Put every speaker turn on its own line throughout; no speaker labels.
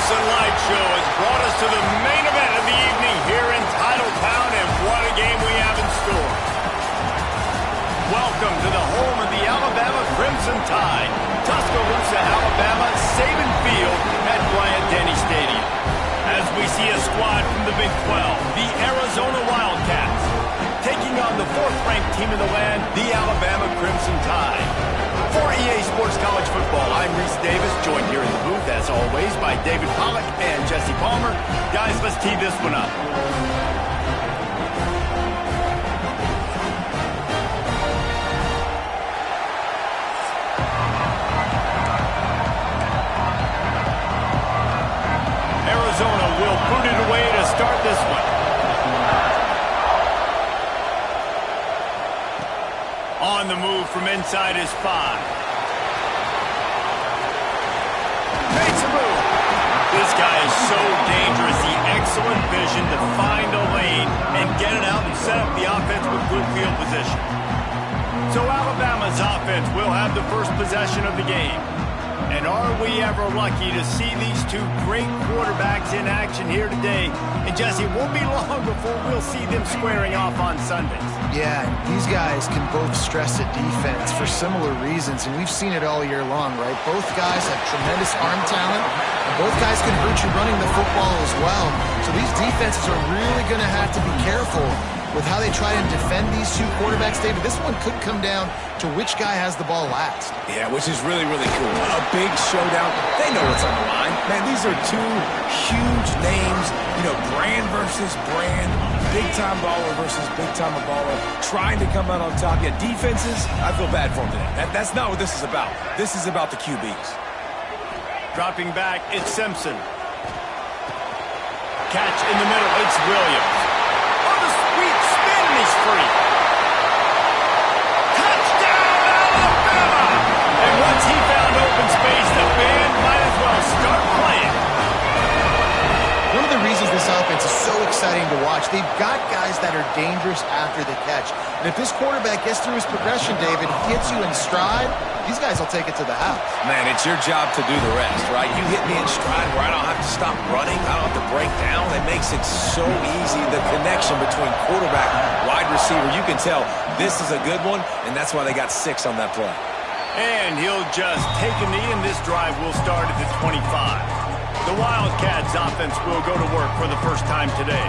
Crimson Light Show has brought us to the main event of the evening here in Titletown, and what a game we have in store. Welcome to the home of the Alabama Crimson Tide, Tuscaloosa, Alabama, Saban Field at Bryant-Denny Stadium. As we see a squad from the Big 12, the Arizona Wildcats, taking on the fourth-ranked team in the land, the Alabama Crimson Tide. For EA Sports College Football, I'm Reese Davis, joined here in the booth, as always, by David Pollack and Jesse Palmer. Guys, let's tee this one up. Arizona will boot it away to start this one. On the move from inside his 5. Makes a move. This guy is so dangerous. The excellent vision to find a lane and get it out and set up the offense with good field position. So Alabama's offense will have the first possession of the game. And are we ever lucky to see these two great quarterbacks in action here today? And Jesse, it won't be long before we'll see them squaring off on Sundays.
Yeah, these guys can both stress a defense for similar reasons, and we've seen it all year long, right? Both guys have tremendous arm talent, and both guys can hurt you running the football as well. So these defenses are really going to have to be careful with how they try and defend these two quarterbacks, David. This one could come down to which guy has the ball last.
Yeah, which is really, really cool. A big showdown. They know what's on the line. Man, these are two huge names. You know, brand versus brand. Big-time baller versus big-time baller. Trying to come out on top. Yeah, defenses, I feel bad for them today. That's not what this is about. This is about the QBs.
Dropping back, it's Simpson. Catch in the middle, it's Williams. He's free. Touchdown, Alabama! And once he found open space, the band might as well start playing.
One of the reasons this offense is so exciting to watch, they've got guys that are dangerous after the catch. And if this quarterback gets through his progression, David, hits you in stride, these guys will take it to the house.
Man, it's your job to do the rest, right? You hit me in stride where I don't have to stop running. I don't have to break down. That makes it so easy. The connection between quarterback, wide receiver, you can tell this is a good one, and that's why they got 6 on that play.
And he'll just take a knee, and this drive will start at the 25. The Wildcats offense will go to work for the first time today.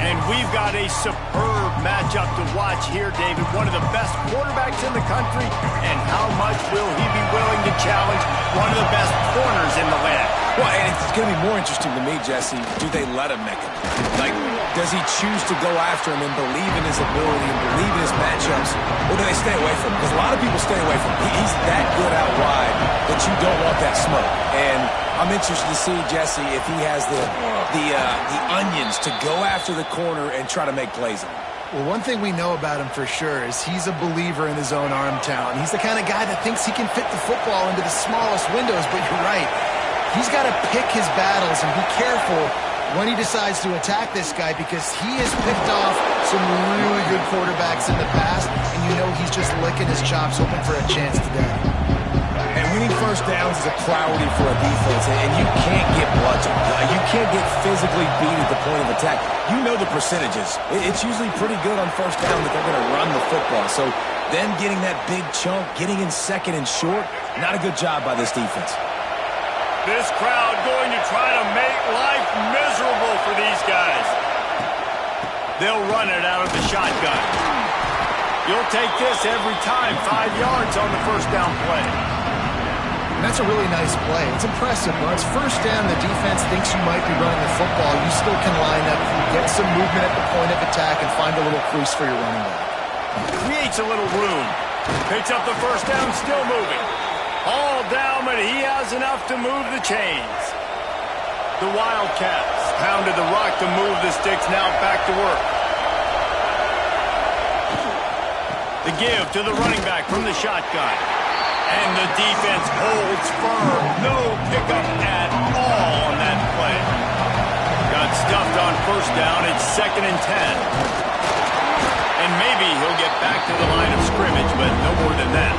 And we've got a superb matchup to watch here, David. One of the best quarterbacks in the country. And how much will he be willing to challenge one of the best corners in the land?
Well, and it's going to be more interesting to me, Jesse, do they let him make it? Like, does he choose to go after him and believe in his ability and believe in his matchups? Or do they stay away from him? Because a lot of people stay away from him. He's that good out wide that you don't want that smoke. And I'm interested to see, Jesse, if he has the onions to go after the corner and try to make plays on him.
Well, one thing we know about him for sure is he's a believer in his own arm talent. He's the kind of guy that thinks he can fit the football into the smallest windows, but you're right. He's got to pick his battles and be careful when he decides to attack this guy, because he has picked off some really good quarterbacks in the past, and you know he's just licking his chops, hoping for a chance today.
And winning first downs is a priority for a defense, and you can't get bludgeoned. You can't get physically beat at the point of attack. You know the percentages. It's usually pretty good on first down that they're going to run the football. So then getting that big chunk, getting in second and short, not a good job by this defense.
This crowd going to try to make life miserable for these guys. They'll run it out of the shotgun. You'll take this every time. 5 yards on the first down play.
And that's a really nice play. It's impressive. When it's first down, the defense thinks you might be running the football. You still can line up, get some movement at the point of attack, and find a little crease for your running back.
Creates a little room. Picks up the first down, still moving. All down, but he has enough to move the chains. The Wildcats pounded the rock to move the sticks, now back to work. The give to the running back from the shotgun. And the defense holds firm. No pickup at all on that play. Got stuffed on first down. It's 2nd and 10. And maybe he'll get back to the line of scrimmage, but no more than that.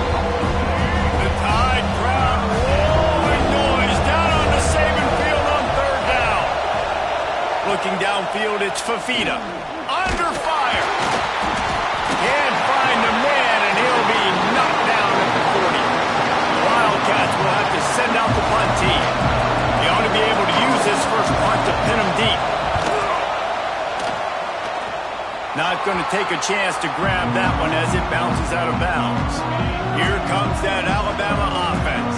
The Tide crowd rolling noise down on the Saban Field on It's Fafita. Under fire. Can't find the man, and he'll be knocked down at the 40. The Wildcats will have to send out the punt team. They ought to be able to use this first punt to pin them deep. Not going to take a chance to grab that one as it bounces out of bounds. Here comes that Alabama offense.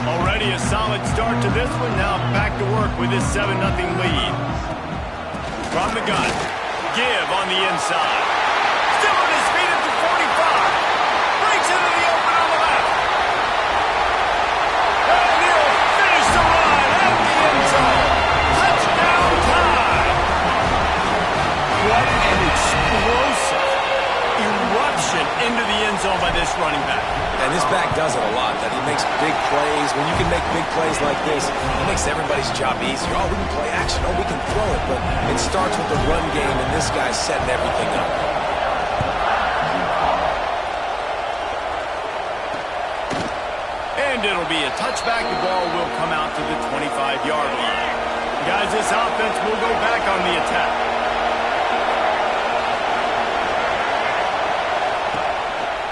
Already a solid start to this one. Now back to work with this 7-0 lead. From the gun. Give on the inside. Still on his feet at the 45. Breaks into the open on the left. And he'll finish the run at the end zone. Touchdown time. What an explosive eruption into the end zone by this running back.
And this back does it a lot, that he makes big plays. When you can make big plays like this, it makes everybody's job easier. Oh, we can play action. Oh, we can throw it. But it starts with the run game, and this guy's setting everything up.
And it'll be a touchback. The ball will come out to the 25-yard line. Guys, this offense will go back on the attack.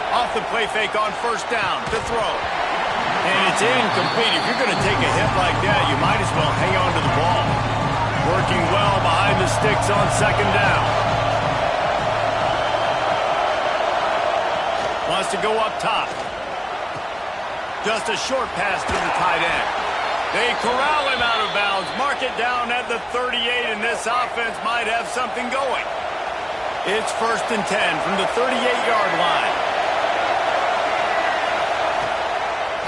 Off the play fake on first down to throw. And it's incomplete. If you're going to take a hit like that, you might as well hang on to the ball. Working well behind the sticks on second down. Wants to go up top. Just a short pass to the tight end. They corral him out of bounds. Mark it down at the 38, and this offense might have something going. It's 1st and 10 from the 38-yard line.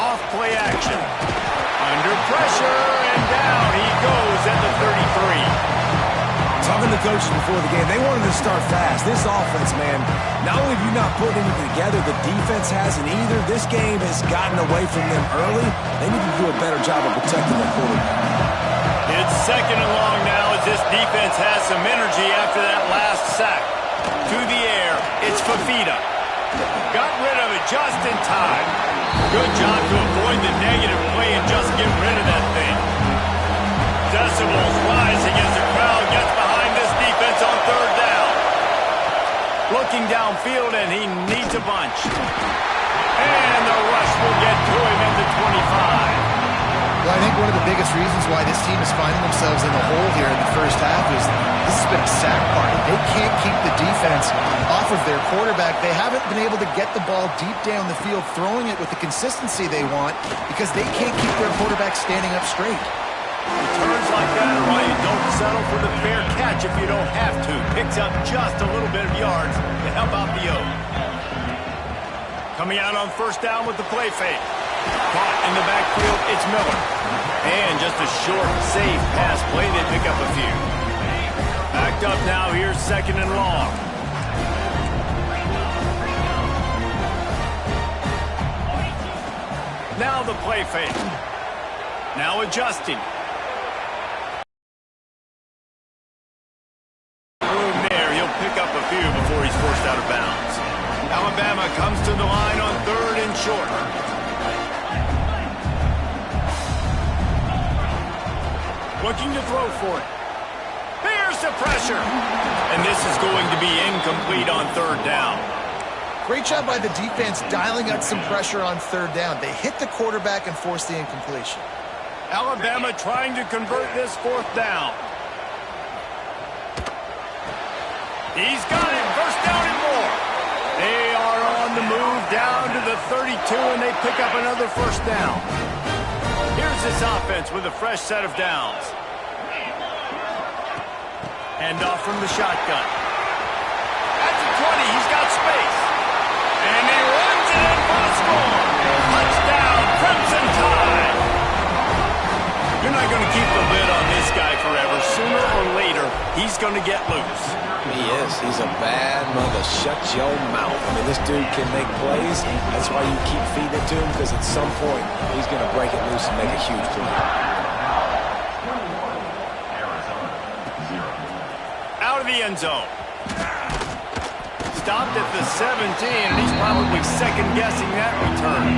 Off play action. Under pressure, and down he goes at the 33.
Talking to coaches before the game, they wanted to start fast. This offense, man, not only have you not put anything together, the defense hasn't either. This game has gotten away from them early. They need to do a better job of protecting their quarterback.
It's 2nd and long now as this defense has some energy after that last sack. To the air, it's Fafita. Got rid of it just in time. Good job to avoid the negative play and just get rid of that thing. Decibels rising as the crowd gets behind this defense on 3rd down. Looking downfield, and he needs a bunch. And the rush will get to him at the 25.
Well, I think one of the biggest reasons why this team is finding themselves in the hole here in the first half is this has been a sack party. They can't keep the defense off of their quarterback. They haven't been able to get the ball deep down the field, throwing it with the consistency they want because they can't keep their quarterback standing up straight.
Returns like that are why you don't settle for the fair catch if you don't have to. Picks up just a little bit of yards to help out the O. Coming out on 1st down with the play fake. Caught in the backfield, it's Miller. And just a short, safe pass play, they pick up a few. Backed up now, here's 2nd and long. Now the play fake. Now adjusting. Room there, he'll pick up a few before he's forced out of bounds. Alabama comes to the line on 3rd and short. Looking to throw for it. Here's the pressure. And this is going to be incomplete on 3rd down.
Great job by the defense dialing out some pressure on 3rd down. They hit the quarterback and forced the incompletion.
Alabama trying to convert this 4th down. He's got it. 1st down and more. They are on the move down to the 32, and they pick up another 1st down. Here's this offense with a fresh set of downs. Hand off from the shotgun. At the 20, he's got space. And he runs it in for a score. Touchdown, Crimson Tide. You're not going to keep the lid on this guy forever. Sooner or later, he's going to get loose.
He is. He's a bad mother. Shut your mouth. I mean, this dude can make plays. That's why you keep feeding it to him, because at some point, he's going to break it loose and make a huge play.
Out of the end zone. Stopped at the 17, and he's probably second-guessing that return.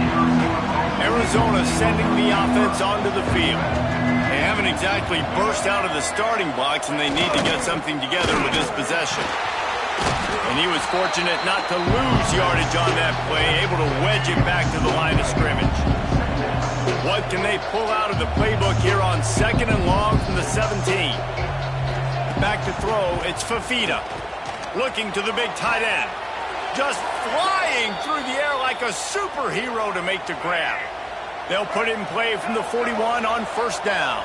Arizona sending the offense onto the field. haven't exactly burst out of the starting blocks, and they need to get something together with this possession. And he was fortunate not to lose yardage on that play, able to wedge it back to the line of scrimmage. What can they pull out of the playbook here on 2nd and long from the 17? Back to throw, it's Fafita. Looking to the big tight end. Just flying through the air like a superhero to make the grab. They'll put it in play from the 41 on 1st down.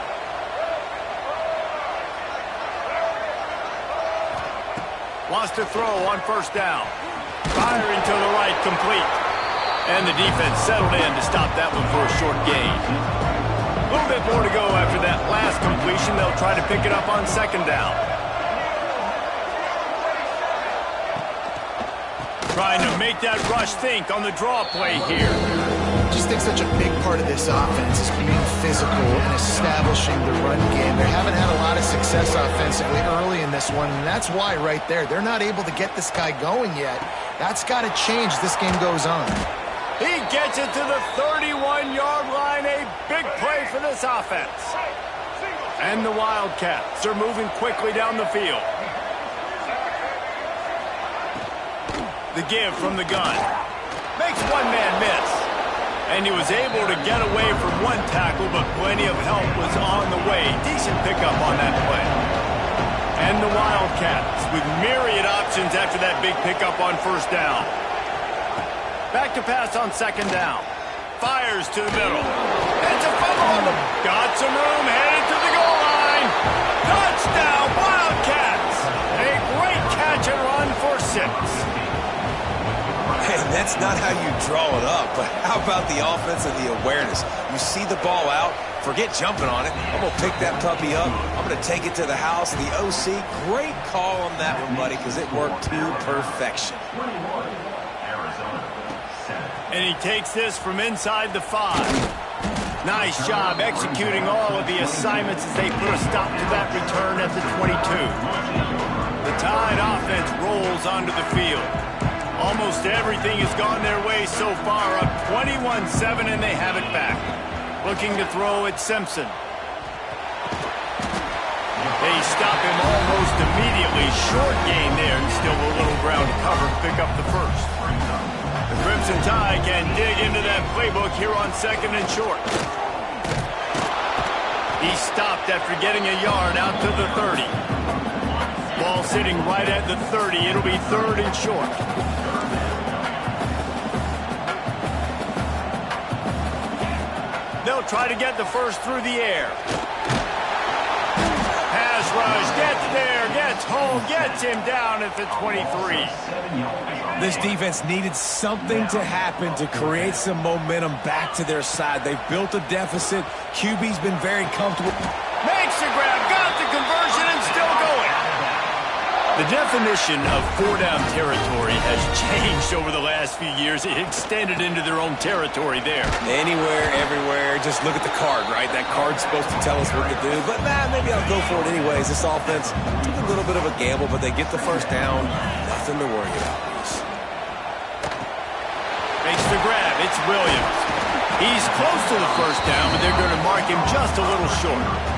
Wants to throw on 1st down. Firing to the right, complete. And the defense settled in to stop that one for a short gain. A little bit more to go after that last completion. They'll try to pick it up on 2nd down. Trying to make that rush think on the draw play here.
I just think such a big part of this offense is being physical and establishing the run game. They haven't had a lot of success offensively early in this one, and that's why right there. They're not able to get this guy going yet. That's got to change as this game goes on.
He gets it to the 31-yard line. A big play for this offense. And the Wildcats are moving quickly down the field. The give from the gun. Makes one man miss. And he was able to get away from one tackle, but plenty of help was on the way. Decent pickup on that play. And the Wildcats with myriad options after that big pickup on 1st down. Back to pass on 2nd down. Fires to the middle. It's a fumble on the... Got some room, headed to the goal line. Touchdown, Wildcats! A great catch and run for 6.
And that's not how you draw it up, but how about the offense and the awareness? You see the ball out, forget jumping on it. I'm going to pick that puppy up. I'm going to take it to the house. The OC, great call on that one, buddy, because it worked to perfection.
And he takes this from inside the 5. Nice job executing all of the assignments as they put a stop to that return at the 22. The Tide offense rolls onto the field. Almost everything has gone their way so far, up 21-7, and they have it back. Looking to throw at Simpson. They stop him almost immediately. Short gain there, and still a little ground to cover to pick up the 1st. The Crimson Tide can dig into that playbook here on 2nd and short. He stopped after getting a yard out to the 30. Ball sitting right at the 30. It'll be 3rd and short. They'll try to get the 1st through the air. Pass rush, gets there, gets home, gets him down at the 23.
This defense needed something to happen to create some momentum back to their side. They've built a deficit. QB's been very comfortable.
Makes the grab, got the conversion, and still going. The definition of 4-down territory has changed over the last few years. It extended into their own territory there.
Anywhere, everywhere. Just look at the card, right? That card's supposed to tell us what to do. But, maybe I'll go for it anyways. This offense took a little bit of a gamble, but they get the 1st down. Nothing to worry about.
Makes the grab. It's Williams. He's close to the 1st down, but they're going to mark him just a little short.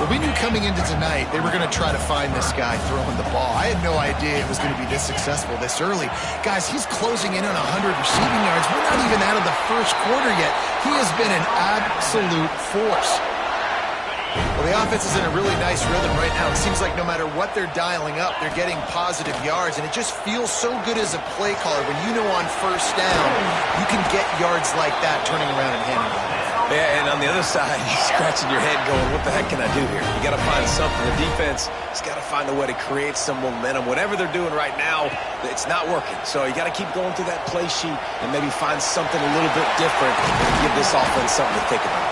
Well, we knew coming into tonight they were going to try to find this guy throwing the ball. I had no idea it was going to be this successful this early. Guys, he's closing in on 100 receiving yards. We're not even out of the 1st quarter yet. He has been an absolute force. Well, the offense is in a really nice rhythm right now. It seems like no matter what they're dialing up, they're getting positive yards, and it just feels so good as a play caller when you know on 1st down you can get yards like that turning around and handing it.
Yeah, and on the other side, you're scratching your head going, what the heck can I do here? You got to find something. The defense has got to find a way to create some momentum. Whatever they're doing right now, it's not working. So you got to keep going through that play sheet and maybe find something a little bit different and give this offense something to think about.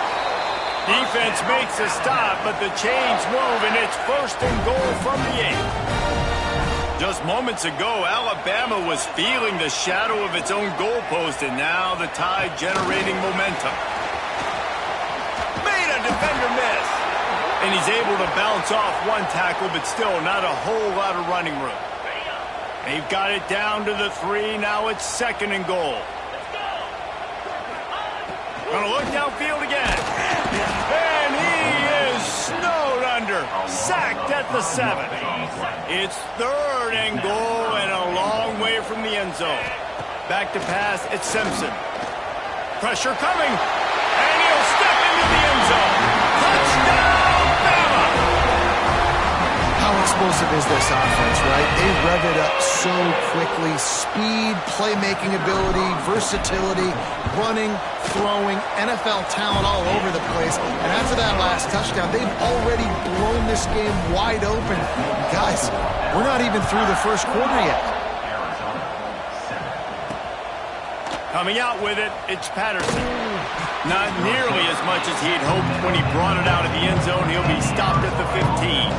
Defense makes a stop, but the chains move, and it's 1st and goal from the 8. Just moments ago, Alabama was feeling the shadow of its own goalpost, and now the Tide generating momentum. Made a defender miss. And he's able to bounce off one tackle, but still not a whole lot of running room. They've got it down to the 3. Now it's 2nd and goal. Gonna look downfield again. And he at the 7. It's 3rd and goal and a long way from the end zone. Back to pass, it's Simpson. Pressure coming, and he'll step into the end zone. Touchdown, Bama!
How explosive is this offense, right? They rev it up so quickly. Speed, playmaking ability, versatility, running, throwing, NFL talent all over the place. And after that last touchdown, they've already blown this game wide open. Guys, we're not even through the first quarter yet.
Coming out with it, it's Patterson. Not nearly as much as he'd hoped when he brought it out of the end zone. He'll be stopped at the 15.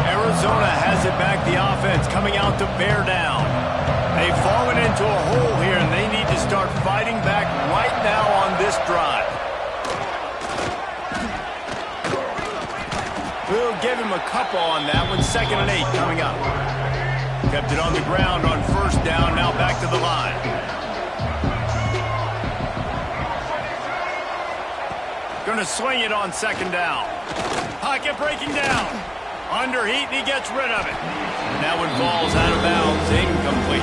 Arizona has it back, the offense coming out to bear down. They've fallen into a hole here, and they need to start fighting back right now on this drive. We'll give him a couple on that one. 2nd and 8 coming up. Kept it on the ground on 1st down, now back to the line. Gonna swing it on 2nd down. Pocket breaking down. Under heat, and he gets rid of it. And that one falls out of bounds, incomplete.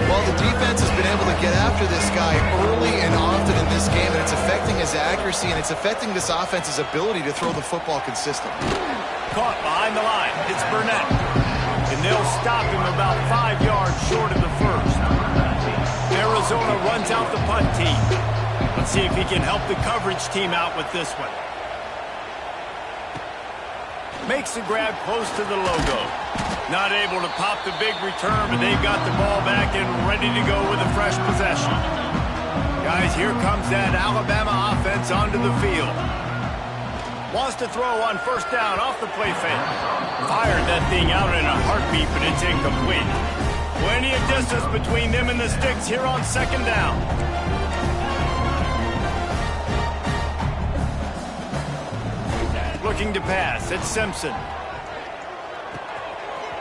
Well, the defense has been able to get after this guy early and often in this game, and it's affecting his accuracy, and it's affecting this offense's ability to throw the football consistently.
Caught behind the line. It's Burnett. And they'll stop him about 5 yards short of the 1st. Arizona runs out the punt team. Let's see if he can help the coverage team out with this one. Makes the grab close to the logo. Not able to pop the big return, but they've got the ball back and ready to go with a fresh possession. Guys, here comes that Alabama offense onto the field. Wants to throw on 1st down off the play fake. Fired that thing out in a heartbeat, but it's incomplete. Plenty of distance between them and the sticks here on 2nd down. Looking to pass, it's Simpson.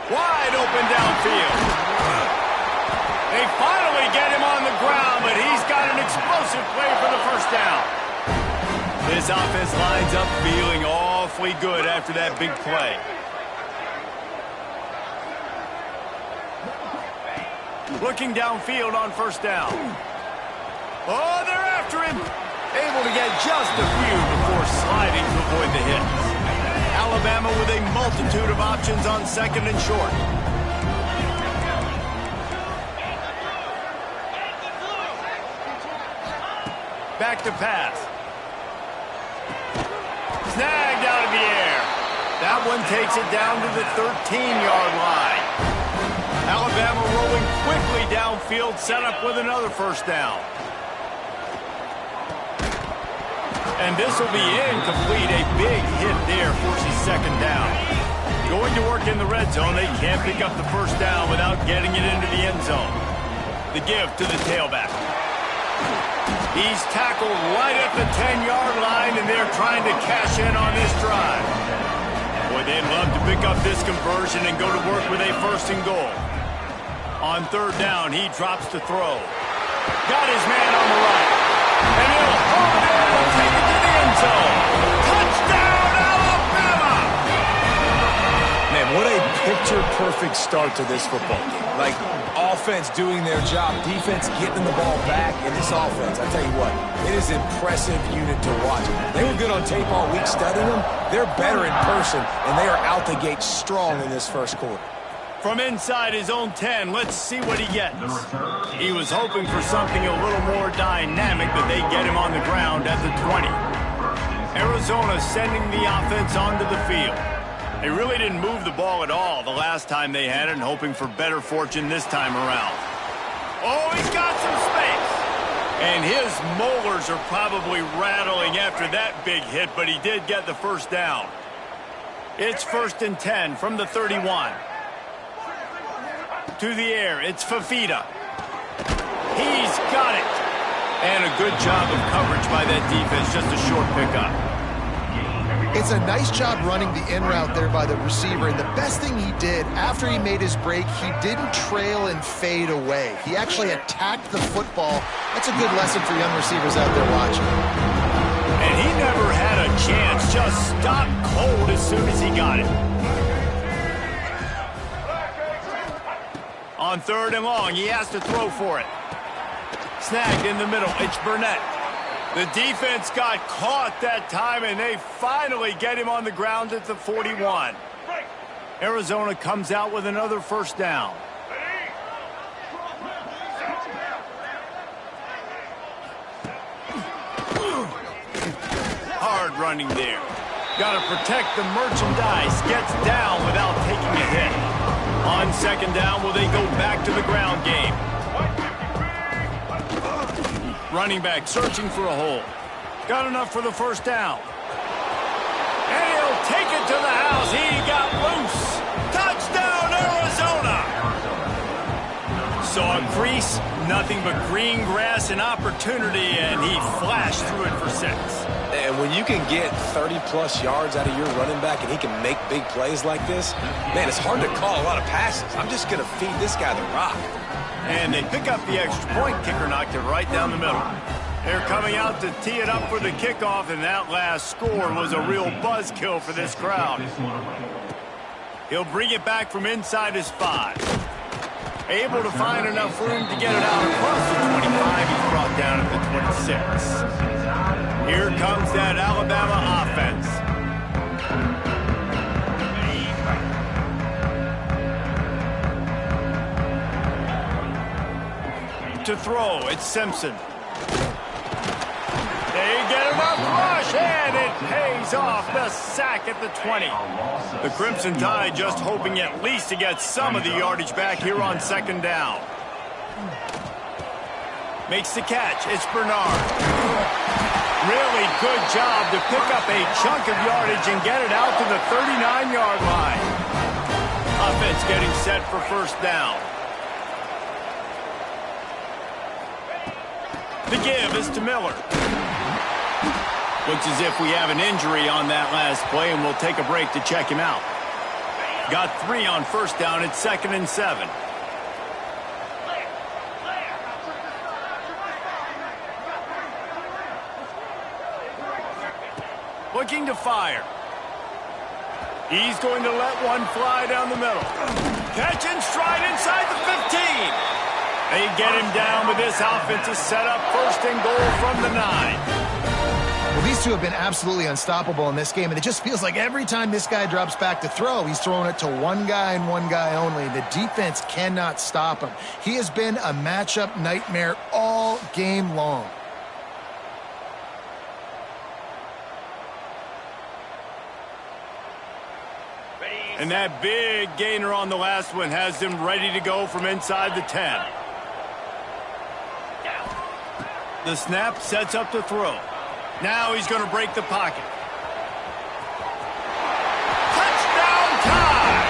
Wide open downfield. They finally get him on the ground, but he's got an explosive play for the 1st down. This offense lines up feeling awfully good after that big play. Looking downfield on 1st down. Oh, they're after him. Able to get just a few before sliding to avoid the hits. Alabama with a multitude of options on 2nd and short. Back to pass. Snagged out of the air. That one takes it down to the 13-yard line. Alabama rolling quickly downfield, set up with another 1st down. And this will be incomplete. A big hit there forces 2nd down. Going to work in the red zone. They can't pick up the 1st down without getting it into the end zone. The give to the tailback. He's tackled right at the 10-yard line, and they're trying to cash in on this drive. Boy, they'd love to pick up this conversion and go to work with a 1st and goal. On 3rd down, he drops to throw. Got his man on the right. And he'll hold it in and take it to the end zone. Touchdown, Alabama!
Man, what a picture-perfect start to this football game. Like, offense doing their job, defense getting the ball back, and this offense, I tell you what, it is an impressive unit to watch. They were good on tape all week studying them. They're better in person, and they are out the gate strong in this 1st quarter.
From inside his own 10, let's see what he gets. He was hoping for something a little more dynamic, but they get him on the ground at the 20. Arizona sending the offense onto the field. They really didn't move the ball at all the last time they had it, and hoping for better fortune this time around. Oh, he's got some space. And his molars are probably rattling after that big hit, but he did get the 1st down. It's 1st and 10 from the 31. To the air, it's Fafita. He's got it. And a good job of coverage by that defense, just a short pickup.
It's a nice job running the in route there by the receiver, and the best thing he did after he made his break, he didn't trail and fade away. He actually attacked the football. That's a good lesson for young receivers out there watching.
And he never had a chance, just stopped cold as soon as he got it. On 3rd and long, he has to throw for it. Snagged in the middle. It's Burnett. The defense got caught that time, and they finally get him on the ground at the 41. Arizona comes out with another first down. Hard running there. Got to protect the merchandise. Gets down without taking a hit. On 2nd down, will they go back to the ground game? Running back searching for a hole. Got enough for the first down. And he'll take it to the house. He got loose. Touchdown, Arizona! Saw a crease, nothing but green grass and opportunity, and he flashed through it for 6.
And when you can get 30-plus yards out of your running back and he can make big plays like this, man, it's hard to call a lot of passes. I'm just going to feed this guy the rock.
And they pick up the extra point. Kicker knocked it right down the middle. They're coming out to tee it up for the kickoff, and that last score was a real buzzkill for this crowd. He'll bring it back from inside his 5. Able to find enough room to get it out across the 25. He's brought down at the 26. Here comes that Alabama offense. To throw, it's Simpson. They get enough rush, and it pays off. The sack at the 20. The Crimson Tide just hoping at least to get some of the yardage back here on 2nd down. Makes the catch. It's Bernard. Really good job to pick up a chunk of yardage and get it out to the 39-yard line. Offense getting set for first down. The give is to Miller. Looks as if we have an injury on that last play, and we'll take a break to check him out. Got 3 on first down. It's 2nd and 7. Looking to fire. He's going to let one fly down the middle. Catch and stride inside the 15. They get him down with this offensive setup. 1st and goal from the 9.
Well, these two have been absolutely unstoppable in this game, and it just feels like every time this guy drops back to throw, he's throwing it to one guy and one guy only. The defense cannot stop him. He has been a matchup nightmare all game long.
And that big gainer on the last one has them ready to go from inside the 10. The snap sets up the throw. Now he's going to break the pocket. Touchdown time!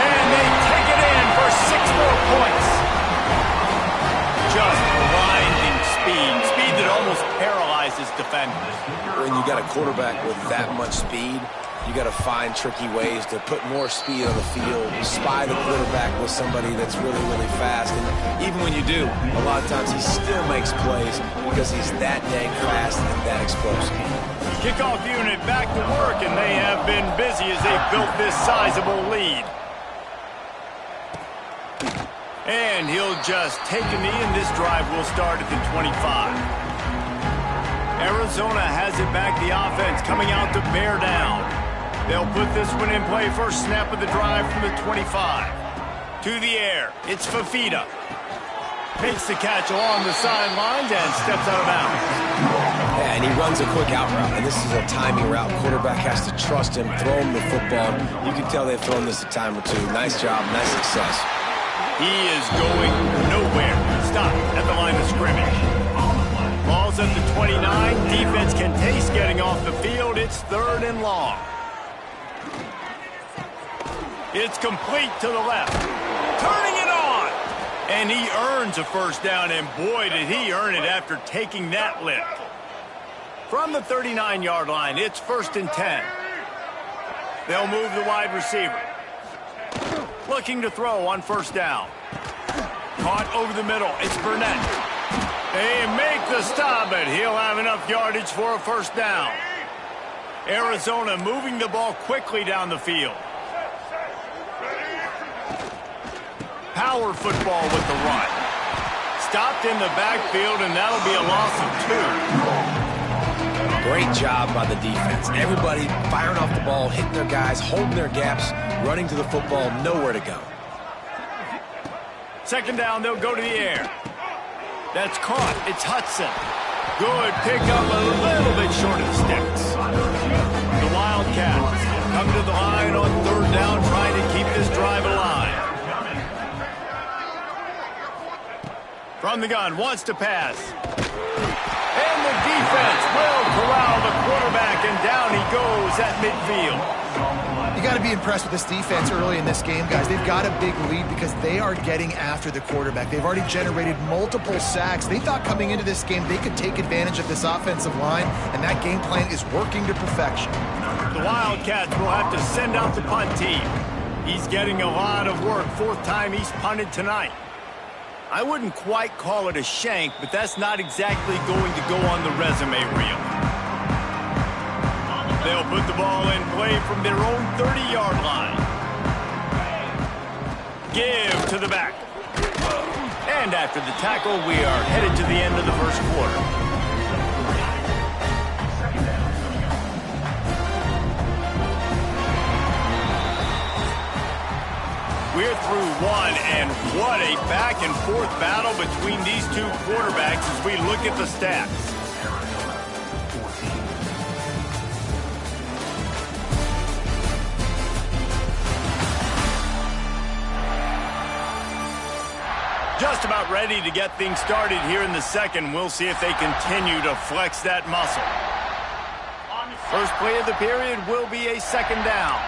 And they take it in for 6 more points. Just blinding speed. Speed that almost paralyzes defenders.
When you got a quarterback with that much speed, you got to find tricky ways to put more speed on the field, spy the quarterback with somebody that's really, really fast. And even when you do, a lot of times he still makes plays because he's that dang fast and that explosive.
Kickoff unit back to work, and they have been busy as they built this sizable lead. And he'll just take a knee, and this drive will start at the 25. Arizona has it back, the offense coming out to bear down. They'll put this one in play. First snap of the drive from the 25. To the air. It's Fafita. Makes the catch along the sidelines and steps out of bounds.
Yeah, and he runs a quick out route, and this is a timing route. Quarterback has to trust him, throw him the football. You can tell they've thrown this a time or two. Nice job, nice success.
He is going nowhere. Stop at the line of scrimmage. Ball's at the 29. Defense can taste getting off the field. It's 3rd and long. It's complete to the left. Turning it on. And he earns a first down, and boy, did he earn it after taking that lift. From the 39-yard line, it's 1st and 10. They'll move the wide receiver. Looking to throw on first down. Caught over the middle. It's Burnett. They make the stop, but he'll have enough yardage for a first down. Arizona moving the ball quickly down the field. Power football with the run. Stopped in the backfield, and that'll be a loss of 2.
Great job by the defense. Everybody firing off the ball, hitting their guys, holding their gaps, running to the football, nowhere to go.
Second down, they'll go to the air. That's caught. It's Hudson. Good pickup, a little bit short of the sticks. The Wildcats come to the line on third down, trying to keep this drive alive. From the gun, wants to pass. And the defense will corral the quarterback, and down he goes at midfield.
You got to be impressed with this defense early in this game, guys. They've got a big lead because they are getting after the quarterback. They've already generated multiple sacks. They thought coming into this game they could take advantage of this offensive line, and that game plan is working to perfection.
The Wildcats will have to send out the punt team. He's getting a lot of work. 4th time he's punted tonight. I wouldn't quite call it a shank, but that's not exactly going to go on the resume reel. They'll put the ball in play from their own 30-yard line. Give to the back. And after the tackle, we are headed to the end of the first quarter. We're through one, and what a back-and-forth battle between these two quarterbacks as we look at the stats. Just about ready to get things started here in the second. We'll see if they continue to flex that muscle. First play of the period will be a second down.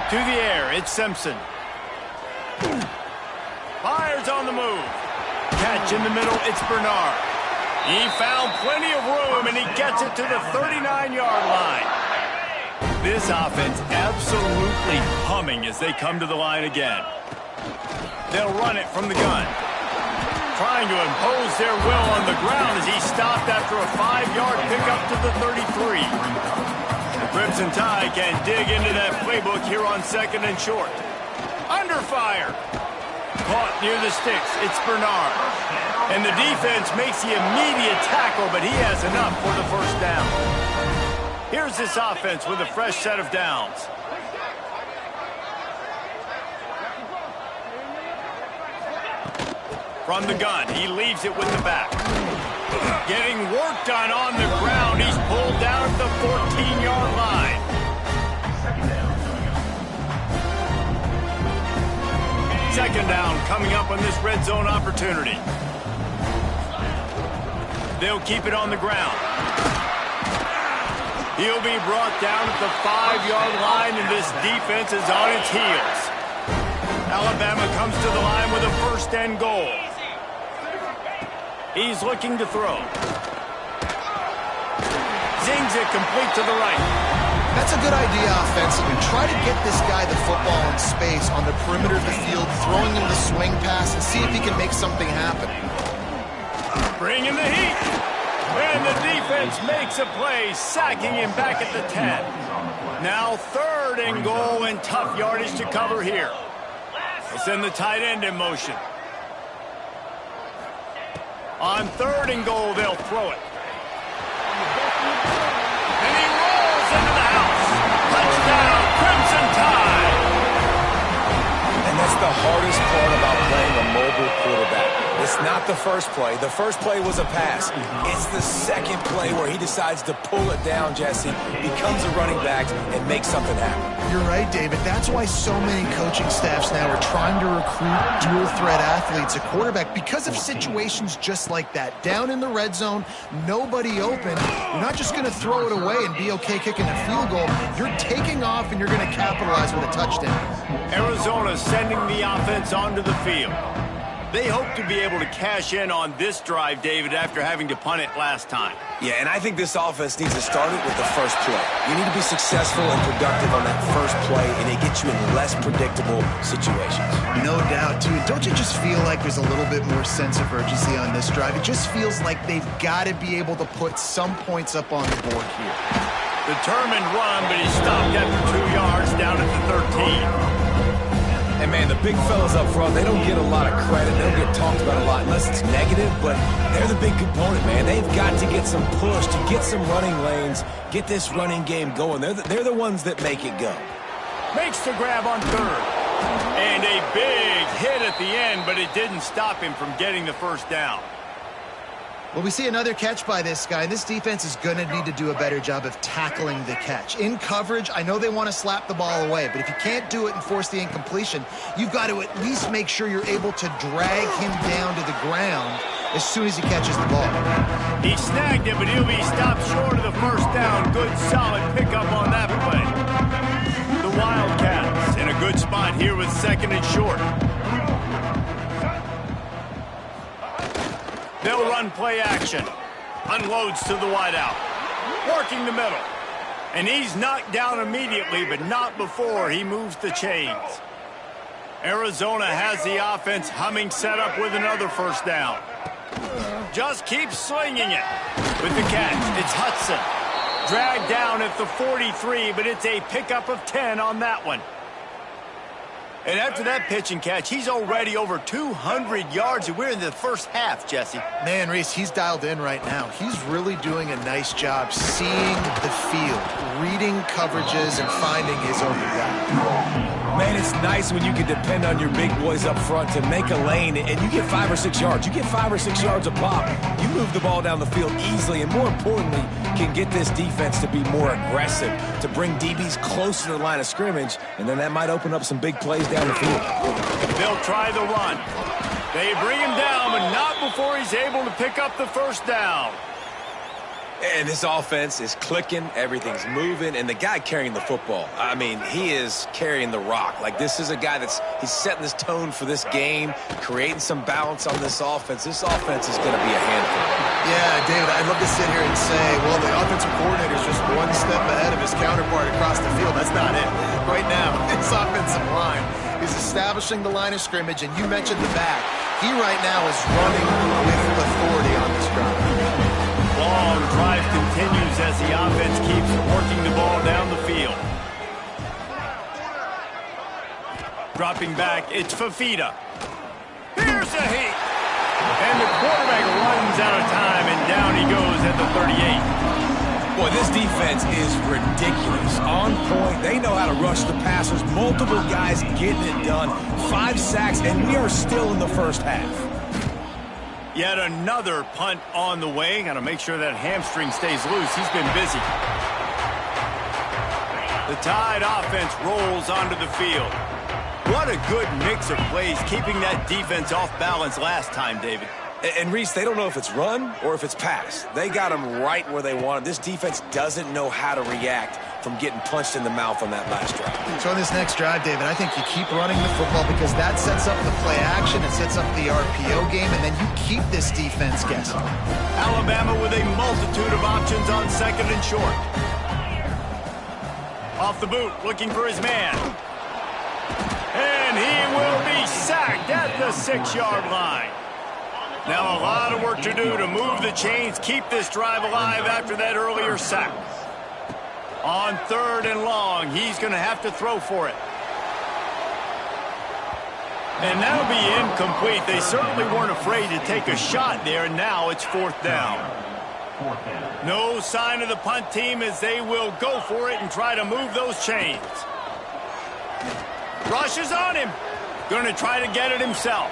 To the air, it's Simpson. Fires on the move. Catch in the middle, it's Bernard. He found plenty of room, and he gets it to the 39-yard line. This offense absolutely humming as they come to the line again. They'll run it from the gun. Trying to impose their will on the ground as he stopped after a 5-yard pickup to the 33. The Crimson Tide can dig into that playbook here on 2nd and short. Under fire. Caught near the sticks. It's Bernard. And the defense makes the immediate tackle, but he has enough for the first down. Here's this offense with a fresh set of downs. From the gun, he leaves it with the back. Getting work done on the ground. He's pulled down at the 14-yard line. Second down coming up on this red zone opportunity. They'll keep it on the ground. He'll be brought down at the 5-yard line, and this defense is on its heels. Alabama comes to the line with a 1st and goal. He's looking to throw. Zings it complete to the right.
That's a good idea offensively. Try to get this guy the football in space on the perimeter of the field, throwing him the swing pass, and see if he can make something happen.
Bring in the heat. And the defense makes a play, sacking him back at the 10. Now 3rd and goal, and tough yardage to cover here. They'll send the tight end in motion. On 3rd and goal, they'll throw it. And he rolls into the house. Touchdown, Crimson Tide.
And that's the hardest part about playing a mobile quarterback. It's not the first play. The first play was a pass. It's the second play where he decides to pull it down, Jesse, becomes a running back, and makes something happen.
You're right, David. That's why so many coaching staffs now are trying to recruit dual-threat athletes at quarterback because of situations just like that. Down in the red zone, nobody open. You're not just going to throw it away and be okay kicking a field goal. You're taking off, and you're going to capitalize with a touchdown.
Arizona sending the offense onto the field. They hope to be able to cash in on this drive, David, after having to punt it last time.
Yeah, and I think this offense needs to start it with the first play. You need to be successful and productive on that first play, and it gets you in less predictable situations.
No doubt, too. Don't you just feel like there's a little bit more sense of urgency on this drive? It just feels like they've got to be able to put some points up on the board here.
Determined run, but he stopped after 2 yards down at the 13.
And, man, the big fellas up front, they don't get a lot of credit. They don't get talked about a lot unless it's negative, but they're the big component, man. They've got to get some push, to get some running lanes, get this running game going. They're the ones that make it go.
Makes the grab on third. And a big hit at the end, but it didn't stop him from getting the first down.
Well, we see another catch by this guy. This defense is going to need to do a better job of tackling the catch. In coverage, I know they want to slap the ball away, but if you can't do it and force the incompletion, you've got to at least make sure you're able to drag him down to the ground as soon as he catches the ball.
He snagged it, but he'll be stopped short of the first down. Good, solid pickup on that play. The Wildcats in a good spot here with 2nd and short. They'll run play action. Unloads to the wideout. Working the middle. And he's knocked down immediately, but not before he moves the chains. Arizona has the offense humming, set up with another first down. Just keeps swinging it. With the catch, it's Hudson. Dragged down at the 43, but it's a pickup of 10 on that one. And after that pitch and catch, he's already over 200 yards, and we're in the first half, Jesse.
Man, Reese, he's dialed in right now. He's really doing a nice job seeing the field, reading coverages, and finding his own guy.
Man, it's nice when you can depend on your big boys up front to make a lane, and you get 5 or 6 yards. You get 5 or 6 yards a pop. You move the ball down the field easily, and more importantly, can get this defense to be more aggressive, to bring DBs closer to the line of scrimmage, and then that might open up some big plays down the field.
They'll try the run. They bring him down, but not before he's able to pick up the first down.
And this offense is clicking, everything's moving, and the guy carrying the football, I mean, he is carrying the rock. Like, this is a guy he's setting this tone for this game, creating some balance on this offense. This offense is going to be a handful.
Yeah, David, I'd love to sit here and say, well, the offensive coordinator is just one step ahead of his counterpart across the field. That's not it. Right now, his offensive line is establishing the line of scrimmage, and you mentioned the back. He right now is running with authority on this drive.
Long drive continues as the offense keeps working the ball down the field. Dropping back, it's Fafita. Here's a heat. And the quarterback runs out of time, and down he goes at the 38.
Boy, this defense is ridiculous. On point, they know how to rush the passers. Multiple guys getting it done. 5 sacks, and we are still in the first half.
Yet another punt on the way. Got to make sure that hamstring stays loose. He's been busy. The Tide offense rolls onto the field. What a good mix of plays, keeping that defense off balance last time, David.
And Reese, they don't know if it's run or if it's pass. They got them right where they want them. This defense doesn't know how to react from getting punched in the mouth on that last drive.
So on this next drive, David, I think you keep running the football because that sets up the play action, it sets up the RPO game, and then you keep this defense guessing.
Alabama with a multitude of options on 2nd and short. Off the boot, looking for his man. And he will be sacked at the 6-yard line. Now a lot of work to do to move the chains, keep this drive alive after that earlier sack. On 3rd and long, he's going to have to throw for it. And that'll be incomplete. They certainly weren't afraid to take a shot there, and now it's 4th down. No sign of the punt team as they will go for it and try to move those chains. Rush is on him. Going to try to get it himself.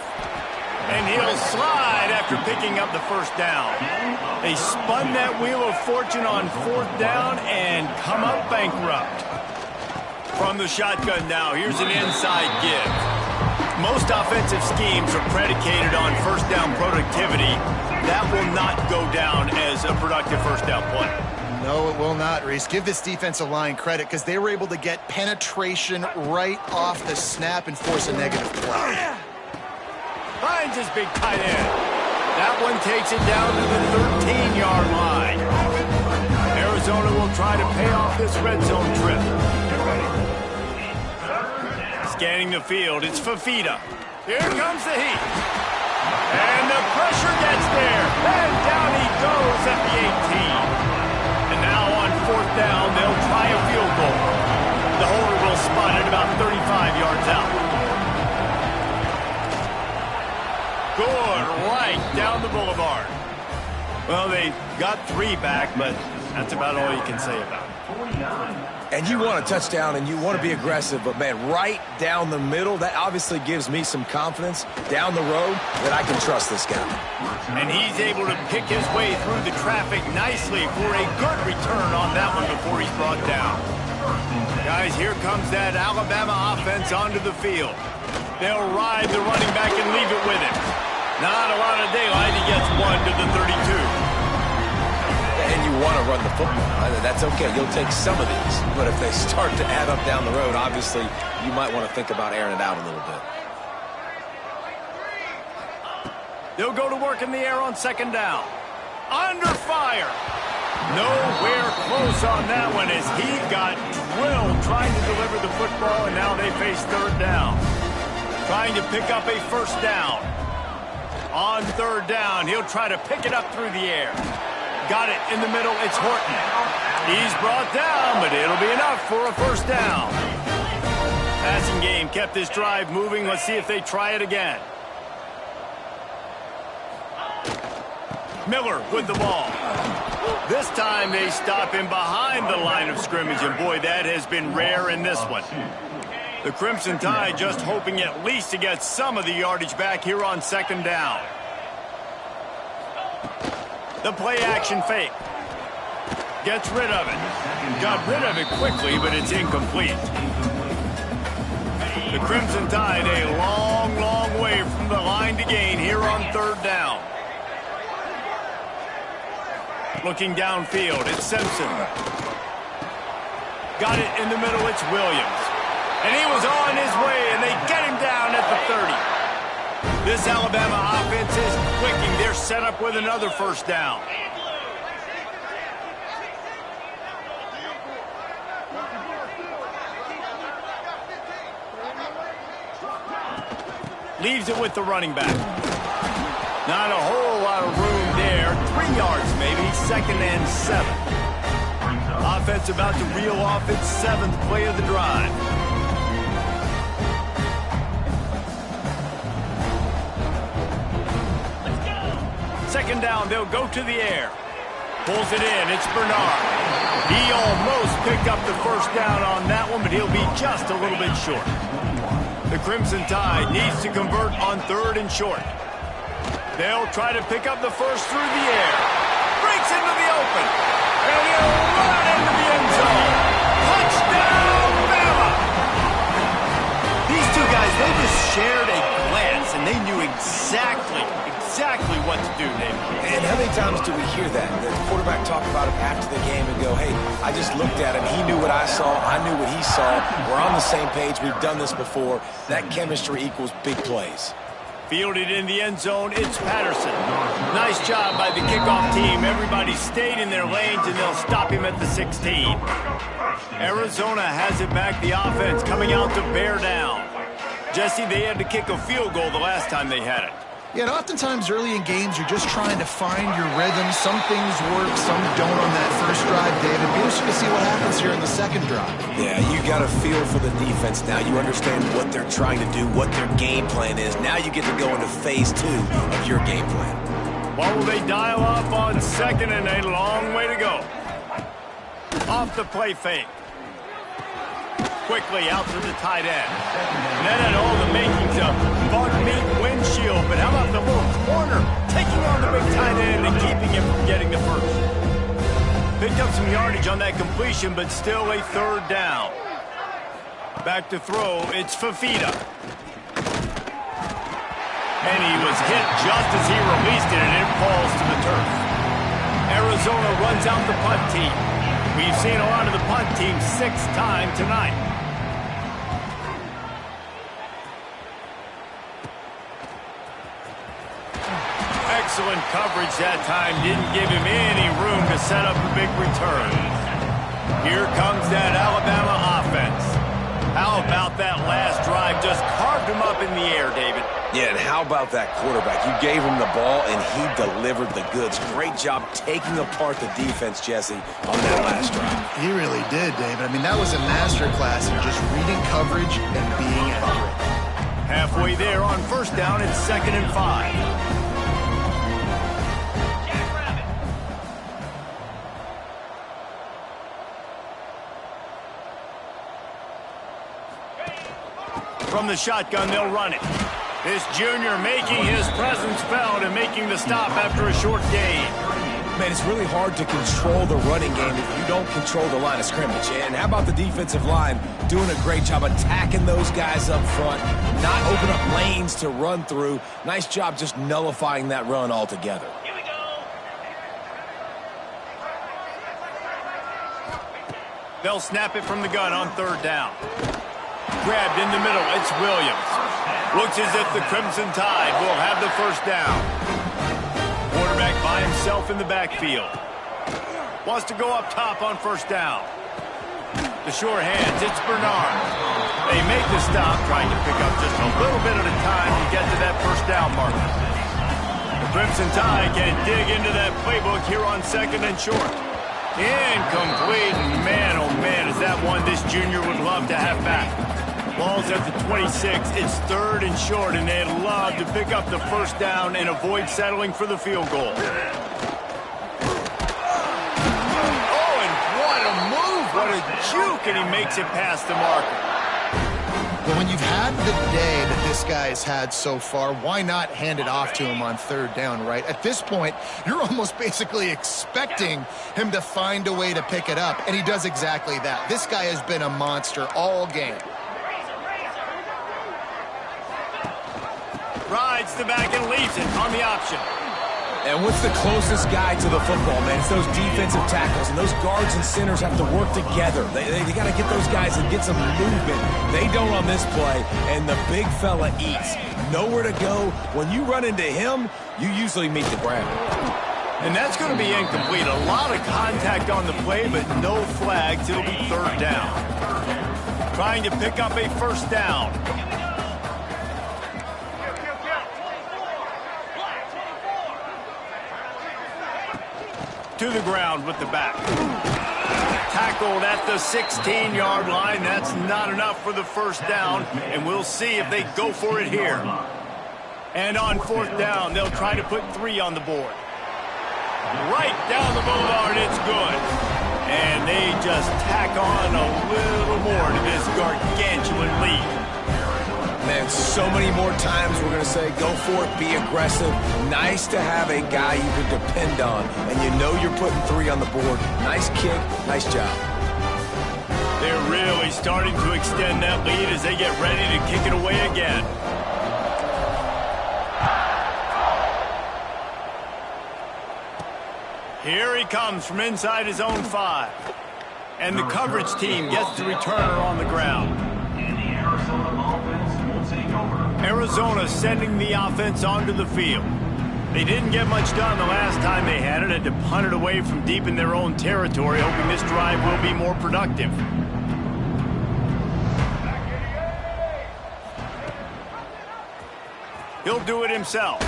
And he'll slide after picking up the first down. They spun that wheel of fortune on 4th down and come up bankrupt. From the shotgun now, here's an inside give. Most offensive schemes are predicated on first down productivity. That will not go down as a productive first down play.
No, it will not, Reese. Give this defensive line credit because they were able to get penetration right off the snap and force a negative play.
Finds his big tight end. That one takes it down to the 13-yard line. Arizona will try to pay off this red zone trip. Scanning the field, it's Fafita. Here comes the heat. And the pressure gets there. And down he goes at the 18. And now on 4th down, they'll down the boulevard. Well, they got 3 back, but that's about all you can say about it.
And you want a touchdown and you want to be aggressive, but, man, right down the middle, that obviously gives me some confidence down the road that I can trust this guy.
And he's able to pick his way through the traffic nicely for a good return on that one before he's brought down. Guys, here comes that Alabama offense onto the field. They'll ride the running back and leave it with him. Not a lot of daylight. He gets 1 to the 32.
And you want to run the football. That's okay. You'll take some of these. But if they start to add up down the road, obviously, you might want to think about airing it out a little bit.
They'll go to work in the air on second down. Under fire. Nowhere close on that one as he got drilled trying to deliver the football, and now they face third down. Trying to pick up a first down. On third down, he'll try to pick it up through the air. Got it in the middle. It's Horton. He's brought down, but it'll be enough for a first down. Passing game kept this drive moving. Let's see if they try it again. Miller with the ball. This time they stop him behind the line of scrimmage, and boy, that has been rare in this one. The Crimson Tide just hoping at least to get some of the yardage back here on second down. The play-action fake. Gets rid of it. Got rid of it quickly, but it's incomplete. The Crimson Tide a long, long way from the line to gain here on third down. Looking downfield, it's Simpson. Got it in the middle, it's Williams. And he was on his way, and they get him down at the 30. This Alabama offense is clicking. They're set up with another first down. Leaves it with the running back. Not a whole lot of room there. 3 yards maybe, second and 7. Offense about to reel off its 7th play of the drive. Second down, they'll go to the air. Pulls it in, it's Bernard. He almost picked up the first down on that one, but he'll be just a little bit short. The Crimson Tide needs to convert on third and short. They'll try to pick up the first through the air. Breaks into the open. And he'll run into the end zone. Touchdown, Bama! These two guys, they just shared a glance, and they knew exactly what to do, David.
And how many times do we hear that? The quarterback talk about it after the game and go, hey, I just looked at him. He knew what I saw. I knew what he saw. We're on the same page. We've done this before. That chemistry equals big plays.
Fielded in the end zone, it's Patterson. Nice job by the kickoff team. Everybody stayed in their lanes, and they'll stop him at the 16. Arizona has it back. The offense coming out to bear down. Jesse, they had to kick a field goal the last time they had it.
Yeah, and oftentimes early in games, you're just trying to find your rhythm. Some things work, some don't on that first drive, David. Be interested to see what happens here in the second drive.
Yeah, you got a feel for the defense now. You understand what they're trying to do, what their game plan is. Now you get to go into phase 2 of your game plan.
What will they dial up on second, and a long way to go. Off the play fake. Quickly out to the tight end. And that had all the makings of bug meat windshield, but how about the little corner taking on the big tight end and keeping him from getting the first? Picked up some yardage on that completion, but still a third down. Back to throw, it's Fafita. And he was hit just as he released it, and it falls to the turf. Arizona runs out the punt team. We've seen a lot of the punt team 6 times tonight. Excellent coverage that time. Didn't give him any room to set up a big return. Here comes that Alabama offense. How about that last drive? Just carved him up in the air, David.
Yeah, and how about that quarterback? You gave him the ball, and he delivered the goods. Great job taking apart the defense, Jesse, on that last drive.
He really did, David. I mean, that was a masterclass in just reading coverage and being accurate.
Halfway there on first down, it's 2nd and 5. From the shotgun, they'll run it. This junior making his presence felt and making the stop after a short gain.
Man, it's really hard to control the running game if you don't control the line of scrimmage. And how about the defensive line doing a great job attacking those guys up front, not open up lanes to run through. Nice job just nullifying that run altogether.
Here we go. They'll snap it from the gun on third down. Grabbed in the middle, it's Williams. Looks as if the Crimson Tide will have the first down. Quarterback by himself in the backfield. Wants to go up top on first down. The sure hands, it's Bernard. They make the stop, trying to pick up just a little bit at a time to get to that first down marker. The Crimson Tide can dig into that playbook here on second and short. Incomplete, man, oh man, is that one this junior would love to have back. Ball's at the 26, it's third and short, and they'd love to pick up the first down and avoid settling for the field goal. Oh, and what a move, what a juke, and he makes it past the marker.
Well, when you've had the day that this guy has had so far, why not hand it off to him on third down, right? At this point, you're almost basically expecting him to find a way to pick it up, and he does exactly that. This guy has been a monster all game.
Rides the back and leaves it on the option.
And what's the closest guy to the football, man? It's those defensive tackles, and those guards and centers have to work together. They got to get those guys and get some movement. They don't on this play, and the big fella eats. Nowhere to go. When you run into him, you usually meet the ground.
And that's going to be incomplete. A lot of contact on the play, but no flags. It'll be third down. Trying to pick up a first down. To the ground with the back. Tackled at the 16-yard line. That's not enough for the first down, and we'll see if they go for it here. And on fourth down, they'll try to put 3 on the board. Right down the boulevard, it's good. And they just tack on a little more to this gargantuan lead.
Man, so many more times we're going to say, go for it, be aggressive. Nice to have a guy you can depend on, and you know you're putting 3 on the board. Nice kick, nice job.
They're really starting to extend that lead as they get ready to kick it away again. Here he comes from inside his own 5. And the coverage team gets the returner on the ground. Arizona sending the offense onto the field. They didn't get much done the last time they had it. Had to punt it away from deep in their own territory, hoping this drive will be more productive. He'll do it himself.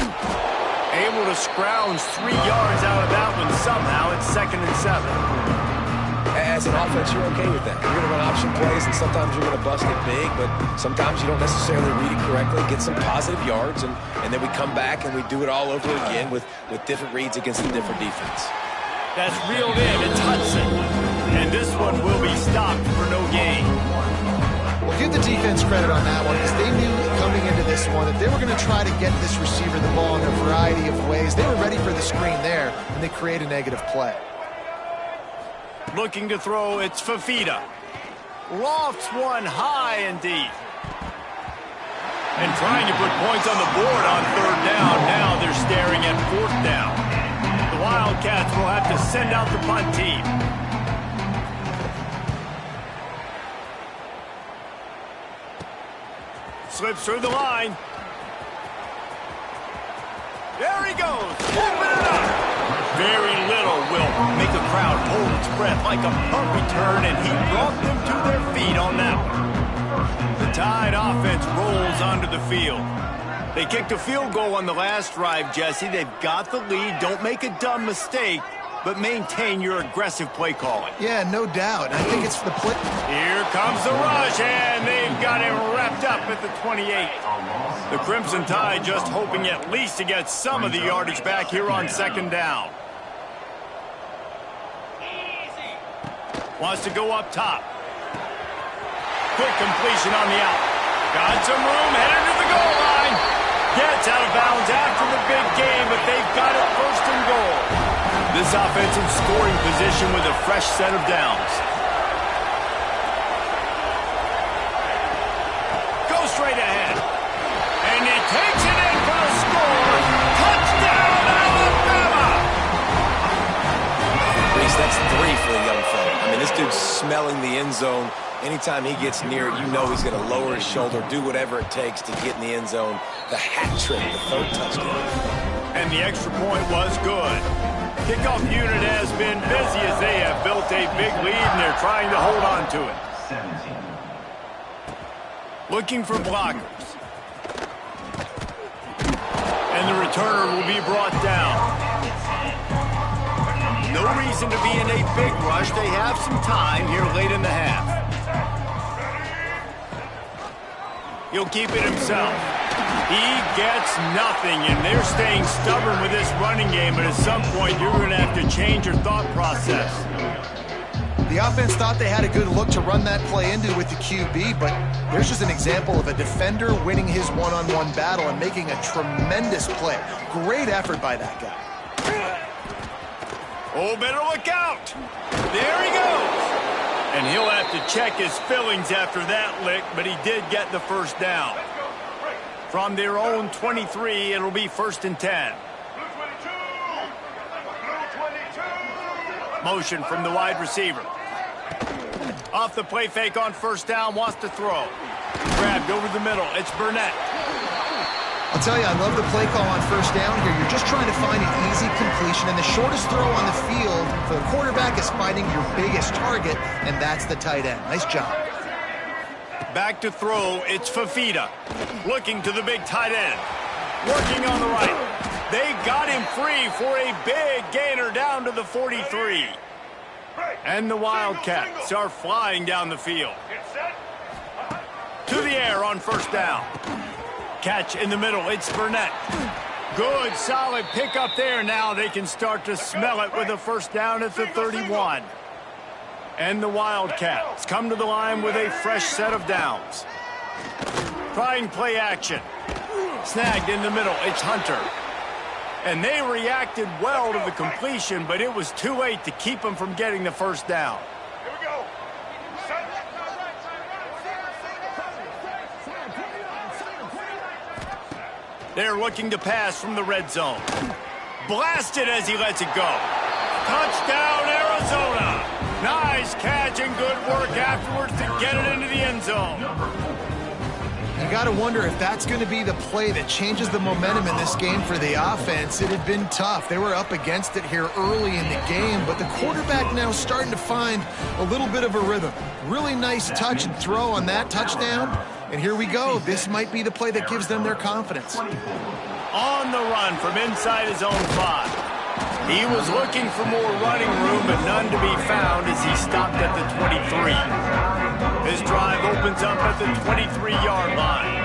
Able to scrounge 3 yards out of that one somehow. It's 2nd and 7.
As an offense, you're okay with that. You're going to run option plays, and sometimes you're going to bust it big, but sometimes you don't necessarily read it correctly, get some positive yards, and then we come back and we do it all over again with different reads against a different defense.
That's reeled in. It's Hudson. And this one will be stopped for no gain.
Well, give the defense credit on that one, because they knew coming into this one that they were going to try to get this receiver the ball in a variety of ways. They were ready for the screen there, and they create a negative play.
Looking to throw, it's Fafita. Lofts one high and deep. And trying to put points on the board on third down. Now they're staring at fourth down. The Wildcats will have to send out the punt team. Slips through the line. There he goes. Open it up. Very little will make a crowd hold its breath like a punt return, and he brought them to their feet on that one. The Tide offense rolls onto the field. They kicked a field goal on the last drive, Jesse. They've got the lead. Don't make a dumb mistake, but maintain your aggressive play calling.
Yeah, no doubt. I think it's the play.
Here comes the rush, and they've got him wrapped up at the 28. The Crimson Tide just hoping at least to get some of the yardage back here on second down. Wants to go up top. Quick completion on the out. Got some room, headed to the goal line. Gets out of bounds after the big game, but they've got it first and goal. This offensive scoring position with a fresh set of downs. Go straight ahead. And he takes it in for the score. Touchdown, Alabama!
Reese, that's 3 for the young fella. I mean, this dude's smelling the end zone. Anytime he gets near it, you know he's going to lower his shoulder, do whatever it takes to get in the end zone. The hat trick, the 3rd touchdown.
And the extra point was good. Kickoff unit has been busy as they have built a big lead, and they're trying to hold on to it. Looking for blockers. And the returner will be brought down. No reason to be in a big rush. They have some time here late in the half. He'll keep it himself. He gets nothing, and they're staying stubborn with this running game, but at some point you're going to have to change your thought process.
The offense thought they had a good look to run that play into with the QB, but there's just an example of a defender winning his one-on-one battle and making a tremendous play. Great effort by that guy.
Oh, better look out. There he goes. And he'll have to check his fillings after that lick, but he did get the first down. From their own 23, it'll be 1st and 10. Motion from the wide receiver. Off the play fake on 1st down, wants to throw. Grabbed over the middle. It's Burnett.
I'll tell you, I love the play call on 1st down here. You're just trying to find an easy completion, and the shortest throw on the field for the quarterback is finding your biggest target, and that's the tight end. Nice job.
Back to throw, it's Fafita. Looking to the big tight end. Working on the right. They got him free for a big gainer down to the 43. And the Wildcats are flying down the field. To the air on 1st down. Catch in the middle, it's Burnett. Good, solid pickup there. Now they can start to smell it with a 1st down at the 31. And the Wildcats come to the line with a fresh set of downs. Trying play action. Snagged in the middle, it's Hunter. And they reacted well to the completion, but it was too late to keep them from getting the 1st down.
Here we go.
They're looking to pass from the red zone. Blasted as he lets it go. Touchdown, Arizona. Nice catch and good work afterwards to get it into the end zone.
You got to wonder if that's going to be the play that changes the momentum in this game for the offense. It had been tough. They were up against it here early in the game, but the quarterback now starting to find a little bit of a rhythm. Really nice touch and throw on that touchdown. And here we go. This might be the play that gives them their confidence.
On the run from inside his own 5. He was looking for more running room, but none to be found as he stopped at the 23. His drive opens up at the 23-yard line.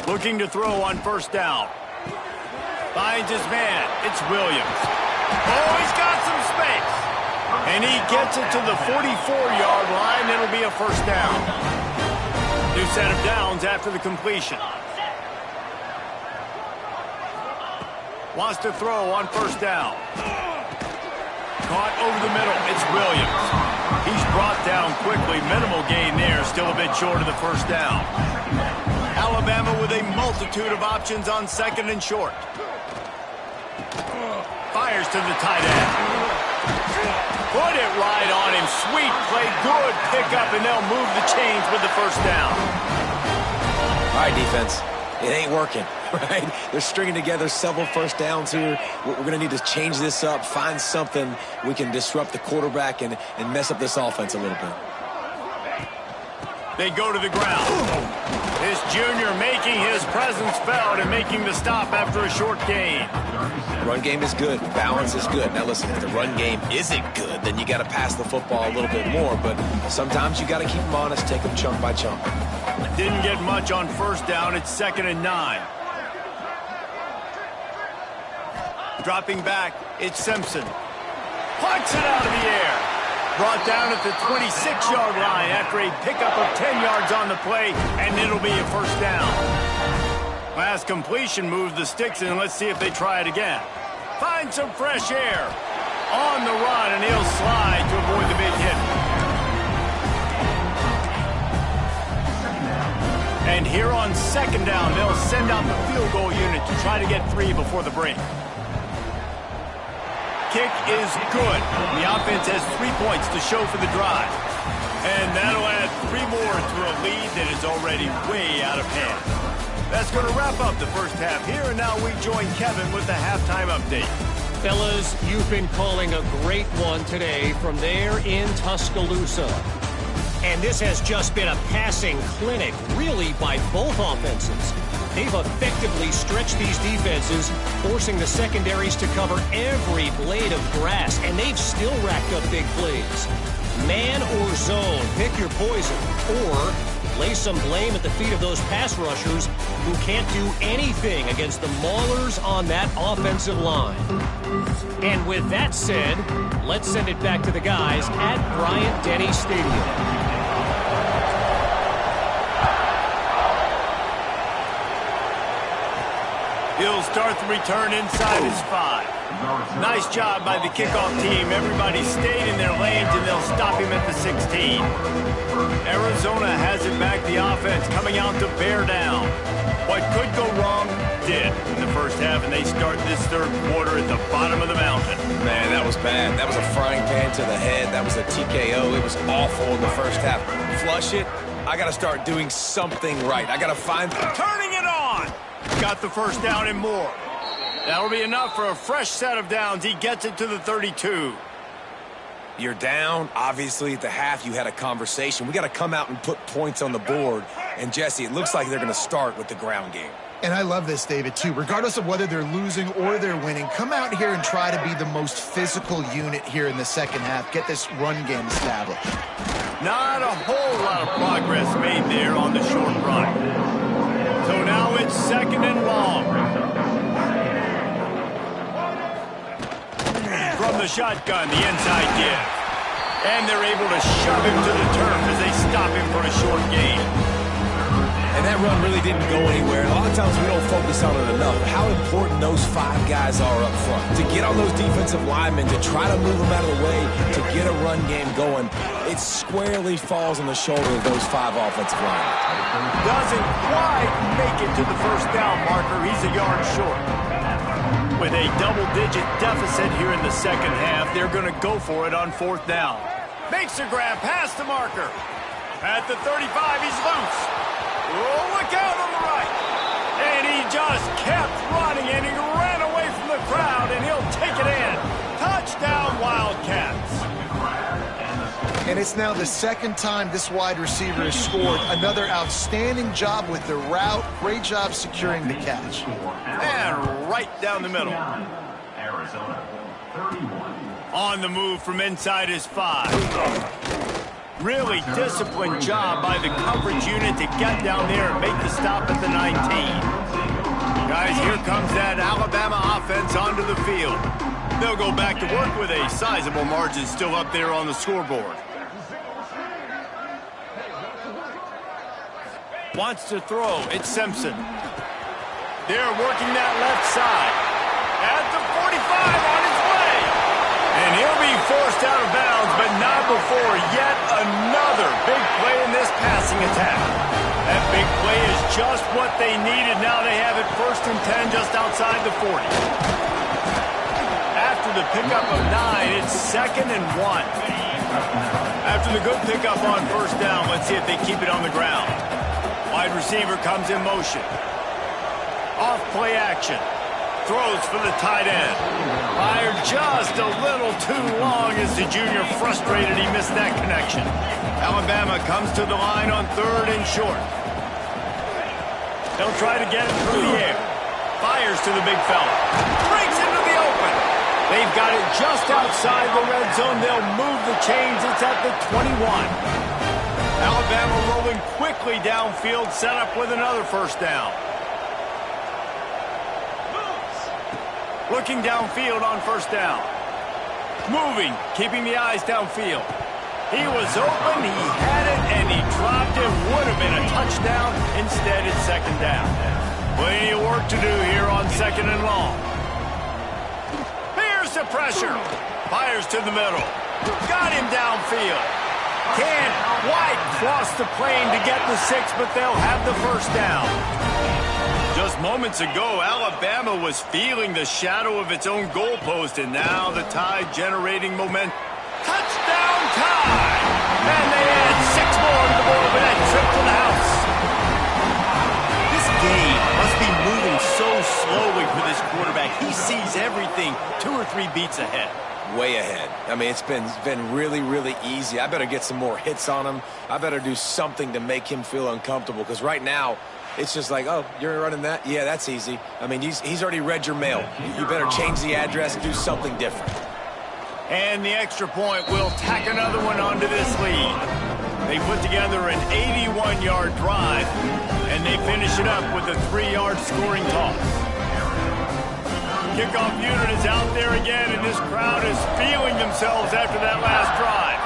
Looking to throw on 1st down. Finds his man. It's Williams. Oh, he's got some space. And he gets it to the 44-yard line. It'll be a 1st down. New set of downs after the completion. Wants to throw on 1st down. Caught over the middle. It's Williams. He's brought down quickly. Minimal gain there. Still a bit short of the 1st down. Alabama with a multitude of options on 2nd and short. Fires to the tight end. Put it right on him. Sweet play. Good pickup, and they'll move the chains with the 1st down.
All right, defense. It ain't working, right? They're stringing together several 1st downs here. We're going to need to change this up, find something we can disrupt the quarterback and mess up this offense a little bit.
They go to the ground. This junior making his presence felt and making the stop after a short gain.
Run game is good. Balance is good. Now listen, if the run game isn't good, then you got to pass the football a little bit more. But sometimes you got to keep them honest, take them chunk by chunk.
Didn't get much on 1st down. It's 2nd and 9. Dropping back, it's Simpson. Punts it out of the air. Brought down at the 26-yard line after a pickup of 10 yards on the play, and it'll be a first down. Last completion moved the sticks in. Let's see if they try it again. Find some fresh air. On the run, and he'll slide to avoid the big hit. And here on second down, they'll send out the field goal unit to try to get 3 before the break. Kick is good. The offense has 3 points to show for the drive. And that'll add 3 more to a lead that is already way out of hand. That's going to wrap up the first half here, and now we join Kevin with the halftime update.
Fellas, you've been calling a great one today from there in Tuscaloosa. And this has just been a passing clinic, really, by both offenses. They've effectively stretched these defenses, forcing the secondaries to cover every blade of grass, and they've still racked up big plays. Man or zone, pick your poison, or lay some blame at the feet of those pass rushers who can't do anything against the maulers on that offensive line. And with that said, let's send it back to the guys at Bryant-Denny Stadium.
He'll start the return inside his 5. Nice job by the kickoff team. Everybody stayed in their lanes, and they'll stop him at the 16. Arizona has it back. The offense coming out to bear down. What could go wrong did in the first half, and they start this third quarter at the bottom of the mountain.
Man, that was bad. That was a frying pan to the head. That was a TKO. It was awful in the first half. Flush it. I got to start doing something right. I got to find...
Turning it on! Got the first down and more. That'll be enough for a fresh set of downs. He gets it to the 32.
You're down. Obviously, at the half, you had a conversation. We got to come out and put points on the board. And, Jesse, it looks like they're going to start with the ground game.
And I love this, David, too. Regardless of whether they're losing or they're winning, come out here and try to be the most physical unit here in the second half. Get this run game established.
Not a whole lot of progress made there on the short run. So now it's second and long. From the shotgun, the inside give. And they're able to shove him to the turf as they stop him for a short gain.
And that run really didn't go anywhere. A lot of times we don't focus on it enough. How important those 5 guys are up front. To get on those defensive linemen, to try to move them out of the way, to get a run game going, it squarely falls on the shoulder of those 5 offensive linemen.
Doesn't quite make it to the first down marker. He's a yard short. With a double-digit deficit here in the second half, they're going to go for it on fourth down. Makes a grab past the marker. At the 35, he's loose. Oh, look out on the right. And he just kept running, and he ran away from the crowd, and he'll take it in. Touchdown, Wildcats.
And it's now the second time this wide receiver has scored. Another outstanding job with the route. Great job securing the catch.
And right down the middle.
Arizona, 31.
On the move from inside his 5. Really disciplined job by the coverage unit to get down there and make the stop at the 19. Guys, here comes that Alabama offense onto the field. They'll go back to work with a sizable margin still up there on the scoreboard. Wants to throw. It's Simpson. They're working that left side. At the 45 on his way. And he'll be forced out of bounds, but not before yet another big play in this passing attack. That big play is just what they needed. Now they have it 1st and 10 just outside the 40. After the pickup of 9, it's 2nd and 1. After the good pickup on first down, let's see if they keep it on the ground. Wide receiver comes in motion. Off play action. Throws for the tight end. Fired just a little too long as the junior frustrated he missed that connection. Alabama comes to the line on 3rd and short. They'll try to get it through the air. Fires to the big fella. Breaks into the open. They've got it just outside the red zone. They'll move the chains. It's at the 21. Alabama rolling quickly downfield, set up with another first down. Looking downfield on first down. Moving, keeping the eyes downfield. He was open, he had it, and he dropped it. Would have been a touchdown. Instead, it's second down. Plenty of work to do here on second and long. Here's the pressure. Fires to the middle. Got him downfield. Can't quite cross the plane to get the 6, but they'll have the first down. Just moments ago, Alabama was feeling the shadow of its own goalpost, and now the Tide generating momentum. Touchdown Tide! And they add 6 more to the board with that trip to the house. This game must be moving so slowly for this quarterback. He sees everything 2 or 3 beats ahead.
Way ahead. I mean, it's been really, really easy. I better get some more hits on him. I better do something to make him feel uncomfortable, because right now, it's just like, oh, you're running that? Yeah, that's easy. I mean, he's already read your mail. You better change the address and do something different.
And the extra point will tack another one onto this lead. They put together an 81-yard drive, and they finish it up with a 3-yard scoring toss. Kickoff unit is out there again, and this crowd is feeling themselves after that last drive.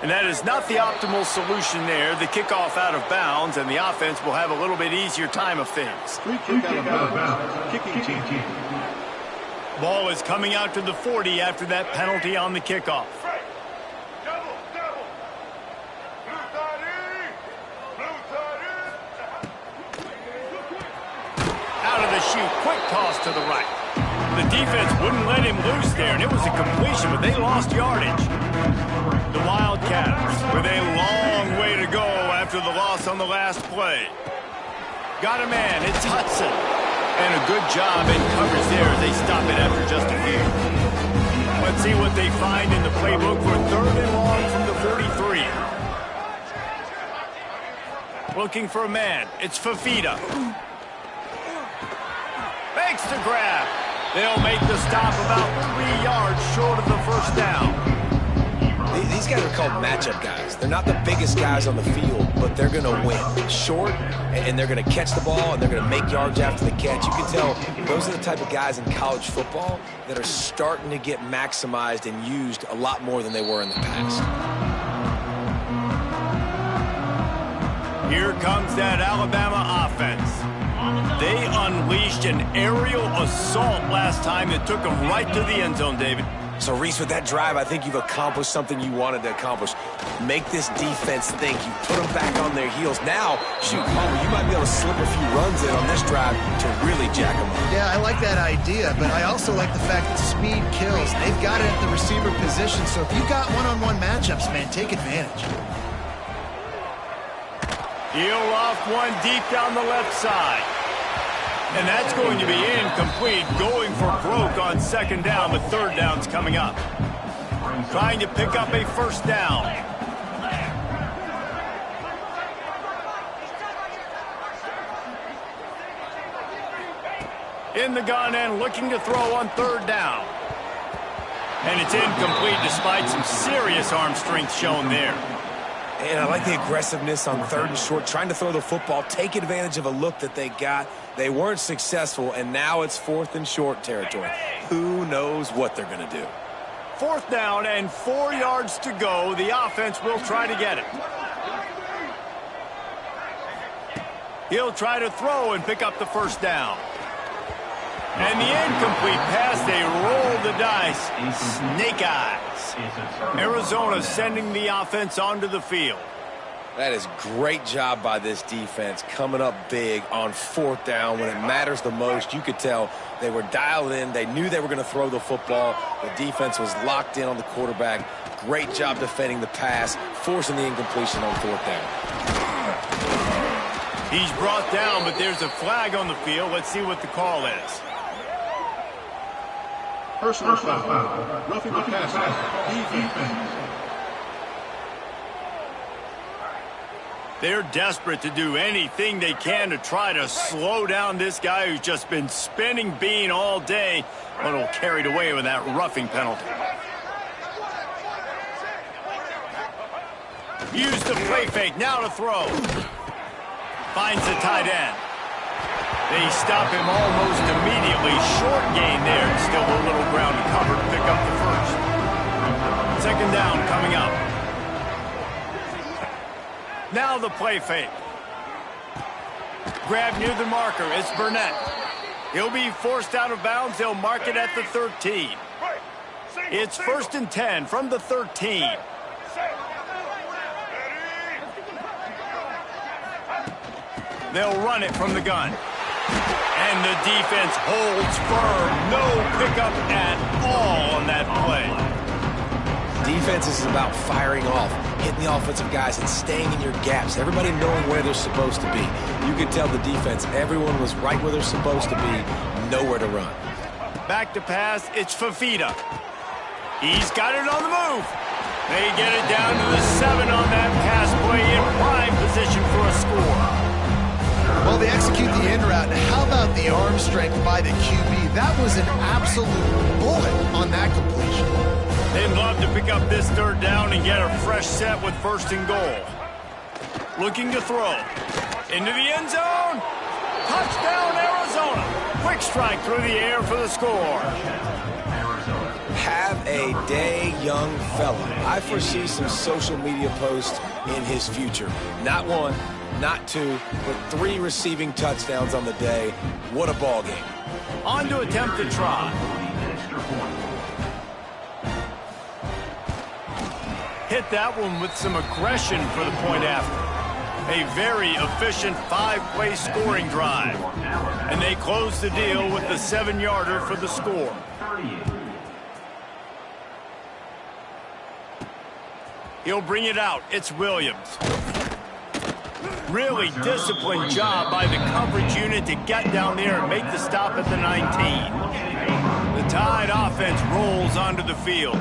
And that is not the optimal solution there. The kickoff out of bounds, and the offense will have a little bit easier time of things.
Free kick out of bounds. Kicking team.
Ball is coming out to the 40 after that penalty on the kickoff. Out of the chute, quick toss to the right. The defense wouldn't let him loose there, and it was a completion, but they lost yardage. The Wildcats with a long way to go after the loss on the last play. Got a man, it's Hudson. And a good job in coverage there as they stop it after just a few. Let's see what they find in the playbook for 3rd and long from the 43. Looking for a man. It's Fafita. Makes the grab. They'll make the stop about 3 yards short of the first down.
These guys are called matchup guys. They're not the biggest guys on the field, but they're going to win. Short, and they're going to catch the ball, and they're going to make yards after the catch. You can tell those are the type of guys in college football that are starting to get maximized and used a lot more than they were in the past.
Here comes that Alabama offense. They unleashed an aerial assault last time that took them right to the end zone, David.
So, Reese, with that drive, I think you've accomplished something you wanted to accomplish. Make this defense think. You put them back on their heels. Now, shoot, Palmer, you might be able to slip a few runs in on this drive to really jack them up.
Yeah, I like that idea, but I also like the fact that speed kills. They've got it at the receiver position, so if you've got one-on-one matchups, man, take advantage.
He'll off one deep down the left side. And that's going to be incomplete, going for broke on 2nd down, but 3rd down's coming up. Trying to pick up a 1st down. In the gun and looking to throw on 3rd down. And it's incomplete despite some serious arm strength shown there.
And I like the aggressiveness on 3rd and short, trying to throw the football, take advantage of a look that they got. They weren't successful, and now it's 4th and short territory. Who knows what they're going to do?
4th down and 4 yards to go. The offense will try to get it. He'll try to throw and pick up the 1st down. And the incomplete pass, they roll the dice. Snake eyes. Arizona sending the offense onto the field.
That is great job by this defense, coming up big on 4th down when it matters the most. You could tell they were dialed in. They knew they were going to throw the football. The defense was locked in on the quarterback. Great job defending the pass, forcing the incompletion on 4th down.
He's brought down, but there's a flag on the field. Let's see what the call is.
Personal foul. Roughing the passer. Defense.
They're desperate to do anything they can to try to slow down this guy who's just been spinning bean all day, but will carried away with that roughing penalty. Use the play fake, now to throw. Finds the tight end. They stop him almost immediately. Short gain there, and still a little ground to cover to pick up the 1st. 2nd down coming up. Now the play fake. Grab near the marker. It's Burnett. He'll be forced out of bounds. They'll mark it at the 13. It's 1st and 10 from the 13. They'll run it from the gun. And the defense holds firm. No pickup at all on that play.
Defense is about firing off, hitting the offensive guys, and staying in your gaps. Everybody knowing where they're supposed to be. You could tell the defense, everyone was right where they're supposed to be, nowhere to run.
Back to pass, it's Fafita. He's got it on the move. They get it down to the 7 on that pass play in prime position for a score.
Well, they execute the in route. Now, how about the arm strength by the QB? That was an absolute bullet on that completion.
They'd love to pick up this 3rd down and get a fresh set with 1st and goal. Looking to throw. Into the end zone. Touchdown, Arizona. Quick strike through the air for the score.
Have a day, young fella. I foresee some social media posts in his future. Not 1, not 2, but 3 receiving touchdowns on the day. What a ball game.
On to attempt the try. Hit that one with some aggression for the point after. A very efficient 5-play scoring drive. And they close the deal with the 7-yarder for the score. He'll bring it out. It's Williams. Really disciplined job by the coverage unit to get down there and make the stop at the 19. The Tide offense rolls onto the field.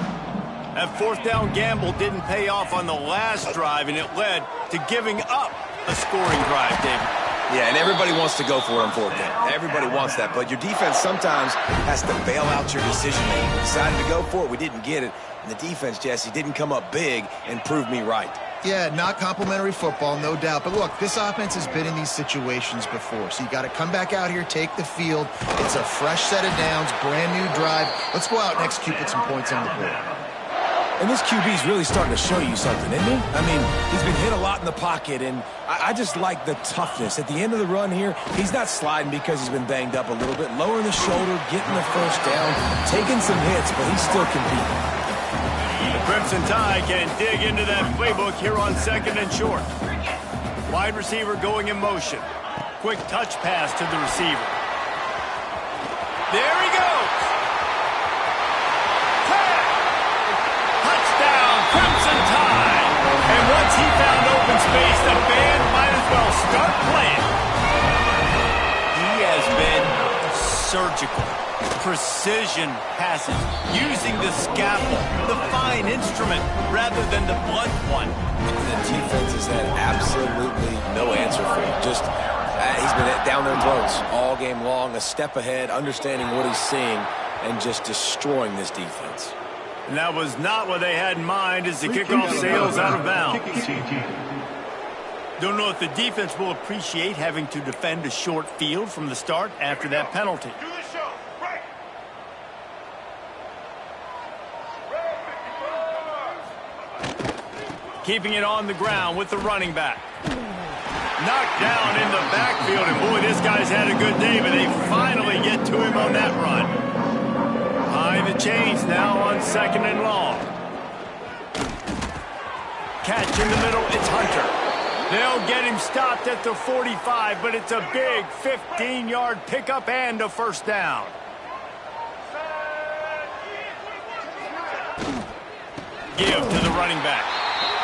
That 4th down gamble didn't pay off on the last drive, and it led to giving up a scoring drive, David.
Yeah, and everybody wants to go for it on 4th down. Everybody wants that, but your defense sometimes has to bail out your decision-making. We decided to go for it, we didn't get it. And the defense, Jesse, didn't come up big and prove me right.
Yeah, not complimentary football, no doubt. But look, this offense has been in these situations before. So you got to come back out here, take the field. It's a fresh set of downs, brand new drive. Let's go out and execute with some points on the board.
And this QB's really starting to show you something, isn't he? I mean, he's been hit a lot in the pocket, and I just like the toughness. At the end of the run here, he's not sliding because he's been banged up a little bit. Lowering the shoulder, getting the 1st down, taking some hits, but he's still competing.
The Crimson Tide can dig into that playbook here on 2nd and short. Wide receiver going in motion. Quick touch pass to the receiver. There he goes. Touchdown, Crimson Tide. And once he found open space, the band might as well start playing. He has been surgical. Precision passes, using the scalpel, the fine instrument, rather than the blunt one.
The defense has had absolutely no answer for him. Just, he's been down their throats all game long, a step ahead, understanding what he's seeing, and just destroying this defense.
And that was not what they had in mind as the kickoff sails out of bounds. Don't know if the defense will appreciate having to defend a short field from the start after that penalty. Keeping it on the ground with the running back. Knocked down in the backfield, and boy, this guy's had a good day, but they finally get to him on that run. High the chains now on 2nd and long. Catch in the middle, it's Hunter. They'll get him stopped at the 45, but it's a big 15-yard pickup and a 1st down. Give to the running back.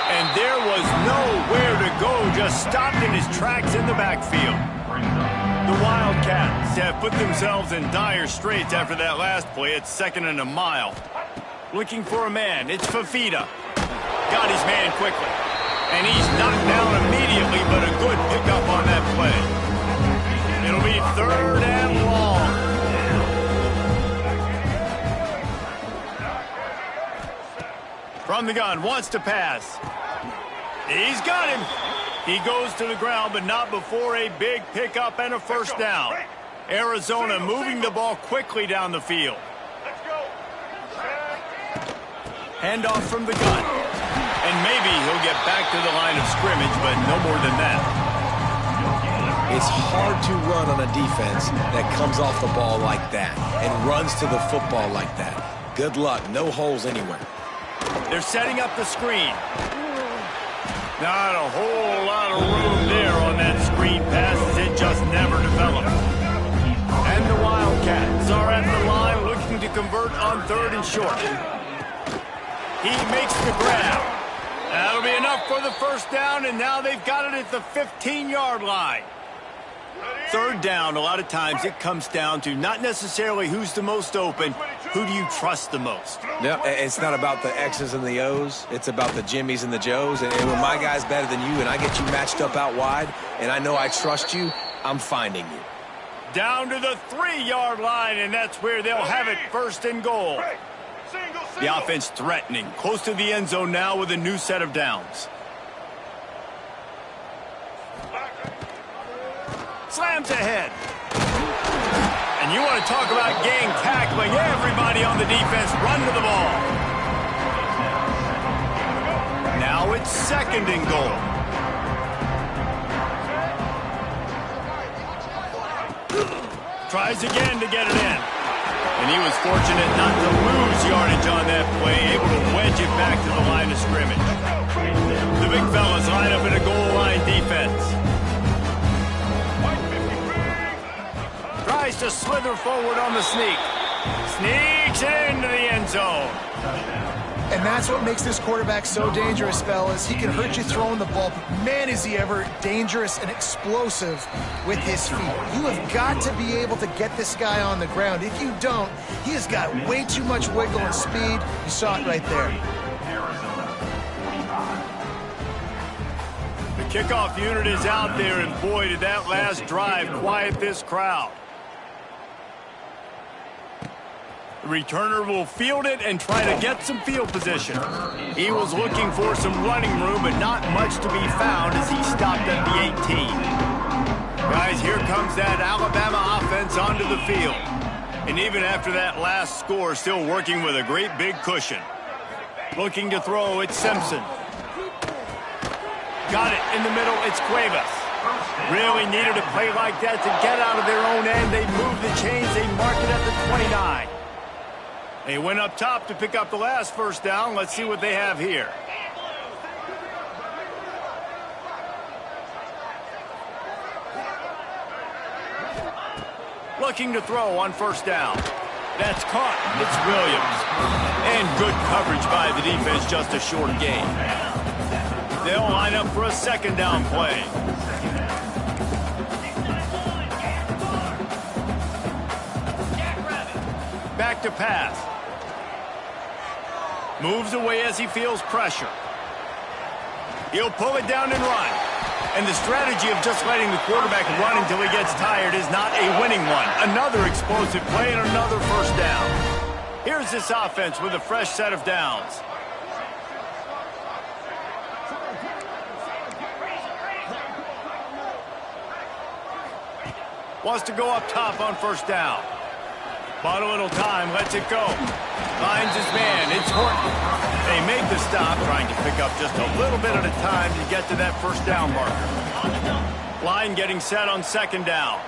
And there was nowhere to go, just stopped in his tracks in the backfield. The Wildcats have put themselves in dire straits after that last play. It's 2nd and a mile. Looking for a man. It's Fafita. Got his man quickly. And he's knocked down immediately, but a good pickup on that play. It'll be 3rd and long. From the gun, wants to pass. He's got him. He goes to the ground, but not before a big pickup and a 1st down. Arizona moving the ball quickly down the field. Handoff from the gun. And maybe he'll get back to the line of scrimmage, but no more than that.
It's hard to run on a defense that comes off the ball like that and runs to the football like that. Good luck. No holes anywhere.
They're setting up the screen. Not a whole lot of room there on that screen pass, as it just never developed. And the Wildcats are at the line looking to convert on 3rd and short. He makes the grab. That'll be enough for the first down, and now they've got it at the 15-yard line. 3rd down, a lot of times it comes down to not necessarily who's the most open, who do you trust the most?
Yeah, it's not about the X's and the O's. It's about the Jimmies and the Joes. And when my guy's better than you and I get you matched up out wide and I know I trust you, I'm finding you.
Down to the 3-yard line, and that's where they'll have it, 1st and goal. The offense threatening, close to the end zone now with a new set of downs. Slams ahead. And you want to talk about gang tackling. Everybody on the defense run to the ball. Now it's 2nd and goal. Tries again to get it in. And he was fortunate not to lose yardage on that play, able to wedge it back to the line of scrimmage. The big fellas line up in a goal line defense. Tries to slither forward on the sneak. Sneaks it into the end zone.
And that's what makes this quarterback so dangerous, fellas. He can hurt you throwing the ball, but man, is he ever dangerous and explosive with his feet. You have got to be able to get this guy on the ground. If you don't, he has got way too much wiggle and speed. You saw it right there.
The kickoff unit is out there, and boy, did that last drive quiet this crowd. The returner will field it and try to get some field position. He was looking for some running room, but not much to be found as he stopped at the 18. Guys, here comes that Alabama offense onto the field. And even after that last score, still working with a great big cushion. Looking to throw, it's Simpson. Got it in the middle, it's Cuevas. Really needed a play like that to get out of their own end. They move the chains, they mark it at the 29. They went up top to pick up the last first down. Let's see what they have here. Looking to throw on 1st down. That's caught. It's Williams. And good coverage by the defense, just a short gain. They'll line up for a 2nd down play. Back to pass. Moves away as he feels pressure. He'll pull it down and run. And the strategy of just letting the quarterback run until he gets tired is not a winning one. Another explosive play and another 1st down. Here's this offense with a fresh set of downs. Wants to go up top on 1st down. Bought a little time, lets it go. Finds his man, it's Horton. They make the stop, trying to pick up just a little bit at a time to get to that 1st down marker. Line getting set on 2nd down.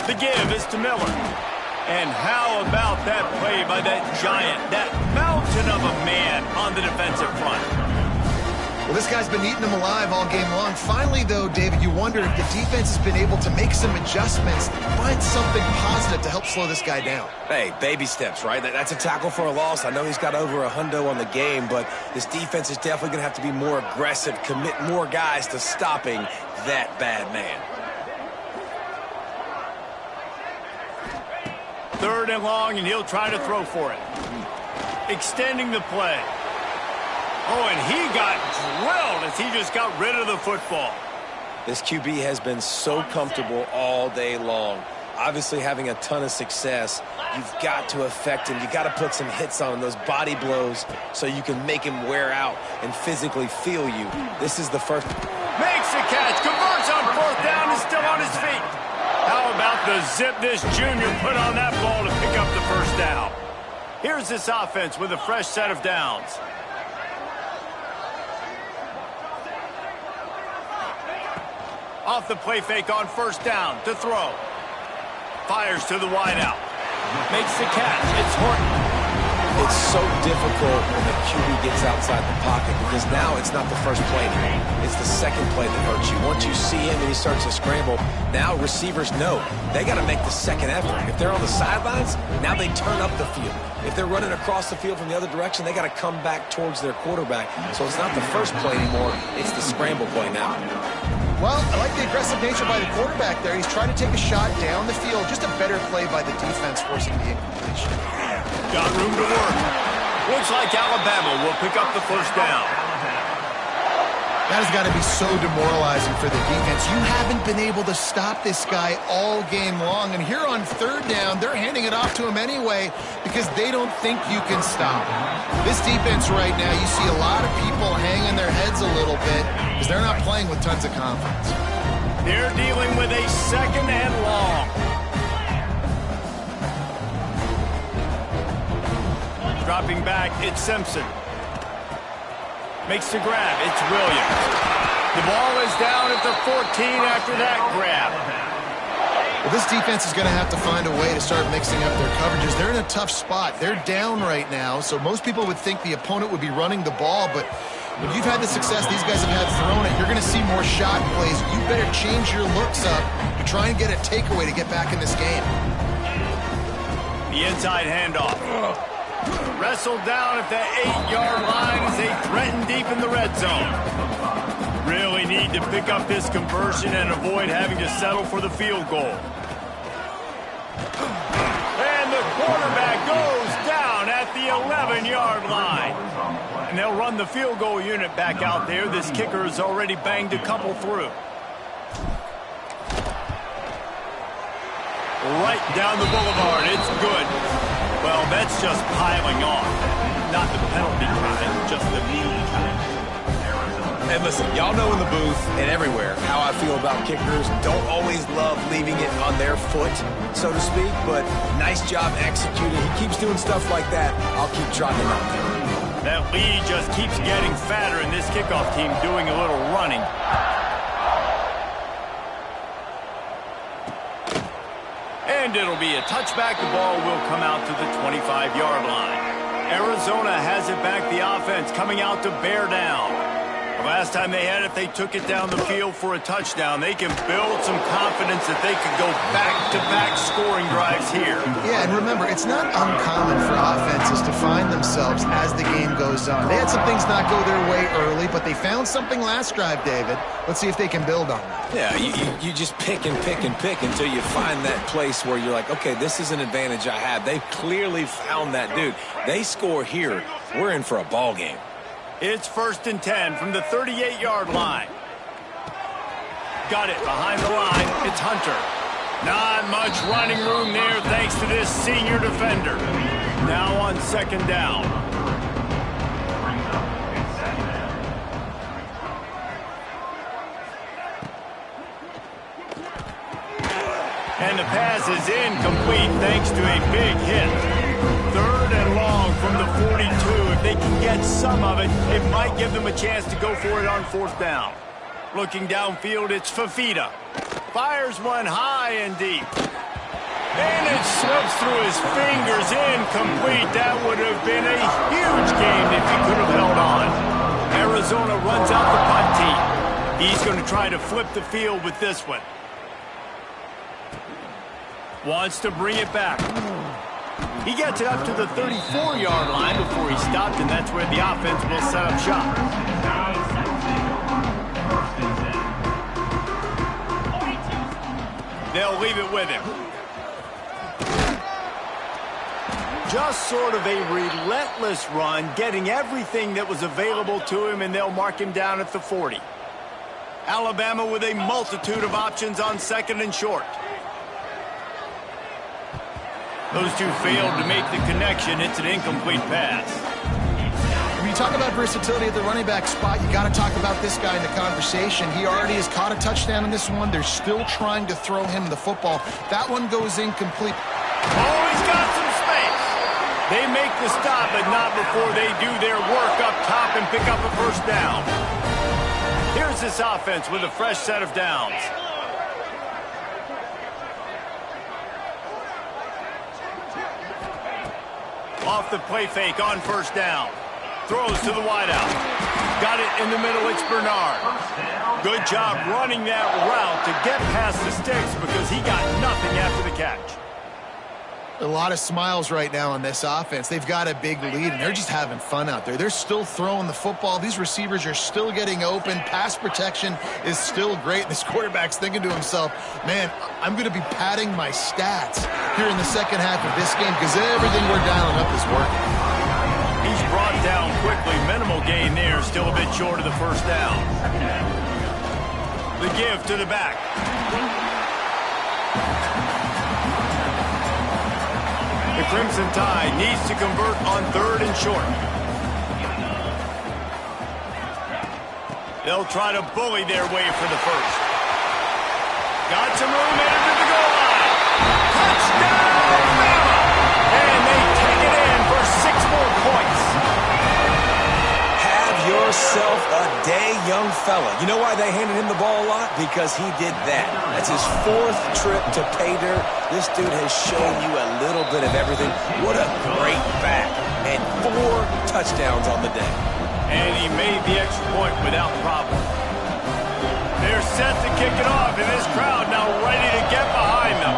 The give is to Miller. And how about that play by that giant, that mountain of a man on the defensive front?
Well, this guy's been eating them alive all game long. Finally, though, David, you wonder if the defense has been able to make some adjustments, find something positive to help slow this guy down.
Hey, baby steps, right? That's a tackle for a loss. I know he's got over a hundo on the game, but this defense is definitely going to have to be more aggressive, commit more guys to stopping that bad man.
3rd and long, and he'll try to throw for it. Extending the play. Oh, and he got drilled as he just got rid of the football.
This QB has been so comfortable all day long. Obviously having a ton of success. You've got to affect him. You've got to put some hits on him, those body blows, so you can make him wear out and physically feel you. This is the first.
Makes the catch, converts on 4th down, and still on his feet. How about the zip this junior put on that ball to pick up the 1st down? Here's this offense with a fresh set of downs. Off the play fake on first down to throw. Fires to the wideout. Makes the catch. It's Horton.
It's so difficult when the QB gets outside the pocket because now it's not the first play anymore. It's the second play that hurts you. Once you see him and he starts to scramble, now receivers know they got to make the second effort. If they're on the sidelines, now they turn up the field. If they're running across the field from the other direction, they got to come back towards their quarterback. So it's not the first play anymore. It's the scramble play now.
Well, I like the aggressive nature by the quarterback there. He's trying to take a shot down the field. Just a better play by the defense forcing the incompletion.
Got room to work. Looks like Alabama will pick up the first down.
That has got to be so demoralizing for the defense. You haven't been able to stop this guy all game long. And here on third down, they're handing it off to him anyway because they don't think you can stop him. This defense right now, you see a lot of people hanging their heads a little bit because they're not playing with tons of confidence.
They're dealing with a second and long. Dropping back, it's Simpson. Makes the grab, it's Williams. The ball is down at the 14 after that grab.
Well, this defense is going to have to find a way to start mixing up their coverages. They're in a tough spot. They're down right now, so most people would think the opponent would be running the ball, but when you've had the success these guys have had throwing it, you're going to see more shot plays. You better change your looks up to try and get a takeaway to get back in this game.
The inside handoff. Wrestled down at the 8-yard line as they threaten deep in the red zone. Really need to pick up this conversion and avoid having to settle for the field goal. And the quarterback goes down at the 11-yard line. And they'll run the field goal unit back out there. This kicker has already banged a couple through. Right down the boulevard. It's good. Well, that's just piling on. Not the penalty kind, just the mean kind.
And listen, y'all know in the booth and everywhere how I feel about kickers. Don't always love leaving it on their foot, so to speak, but nice job executing. He keeps doing stuff like that. I'll keep trotting him out there.
That lead just keeps getting fatter, and this kickoff team doing a little running. And it'll be a touchback. The ball will come out to the 25-yard line. Arizona has it back. The offense coming out to bear down. The last time they had it, they took it down the field for a touchdown. They can build some confidence that they could go back-to-back scoring drives here.
Yeah, and remember, it's not uncommon for offenses to find themselves as the game goes on. They had some things not go their way early, but they found something last drive, David. Let's see if they can build on that.
Yeah, you just pick and pick and pick until you find that place where you're like, okay, this is an advantage I have. They've clearly found that dude. They score here, we're in for a ball game.
It's 1st and 10 from the 38-yard line. Got it behind the line. It's Hunter. Not much running room there thanks to this senior defender. Now on 2nd down. And the pass is incomplete thanks to a big hit. 3rd and long from the 42. If they can get some of it, it might give them a chance to go for it on 4th down. Looking downfield, it's Fafita. Fires one high and deep. And it slips through his fingers, incomplete. That would have been a huge game if he could have held on. Arizona runs out the punt team. He's going to try to flip the field with this one. Wants to bring it back. He gets it up to the 34-yard line before he stopped, and that's where the offense will set up shop. They'll leave it with him. Just sort of a relentless run, getting everything that was available to him, and they'll mark him down at the 40. Alabama with a multitude of options on 2nd and short. Those two failed to make the connection. It's an incomplete pass.
When you talk about versatility at the running back spot, you got to talk about this guy in the conversation. He already has caught a touchdown in this one. They're still trying to throw him the football. That one goes incomplete.
Oh, he's got some space. They make the stop, but not before they do their work up top and pick up a first down. Here's this offense with a fresh set of downs. Off the play fake on first down. Throws to the wideout. Got it in the middle, it's Bernard. Good job running that route to get past the sticks because he got nothing after the catch.
A lot of smiles right now on this offense. They've got a big lead, and they're just having fun out there. They're still throwing the football. These receivers are still getting open. Pass protection is still great. This quarterback's thinking to himself, man, I'm going to be padding my stats here in the second half of this game because everything we're dialing up is working.
He's brought down quickly. Minimal gain there. Still a bit short of the first down. The give to the back. The Crimson Tide needs to convert on 3rd and short. They'll try to bully their way for the first. Got some room into the goal line. Touchdown, Bama! And they take it in for 6 more points.
Have yourself a day, young fella. You know why they handed him the ball a lot? Because he did that. That's his 4th trip to pay dirt. This dude has shown you a little bit of everything. What a great back. And 4 touchdowns on the day.
And he made the extra point without problem. They're set to kick it off, and this crowd now ready to get behind them.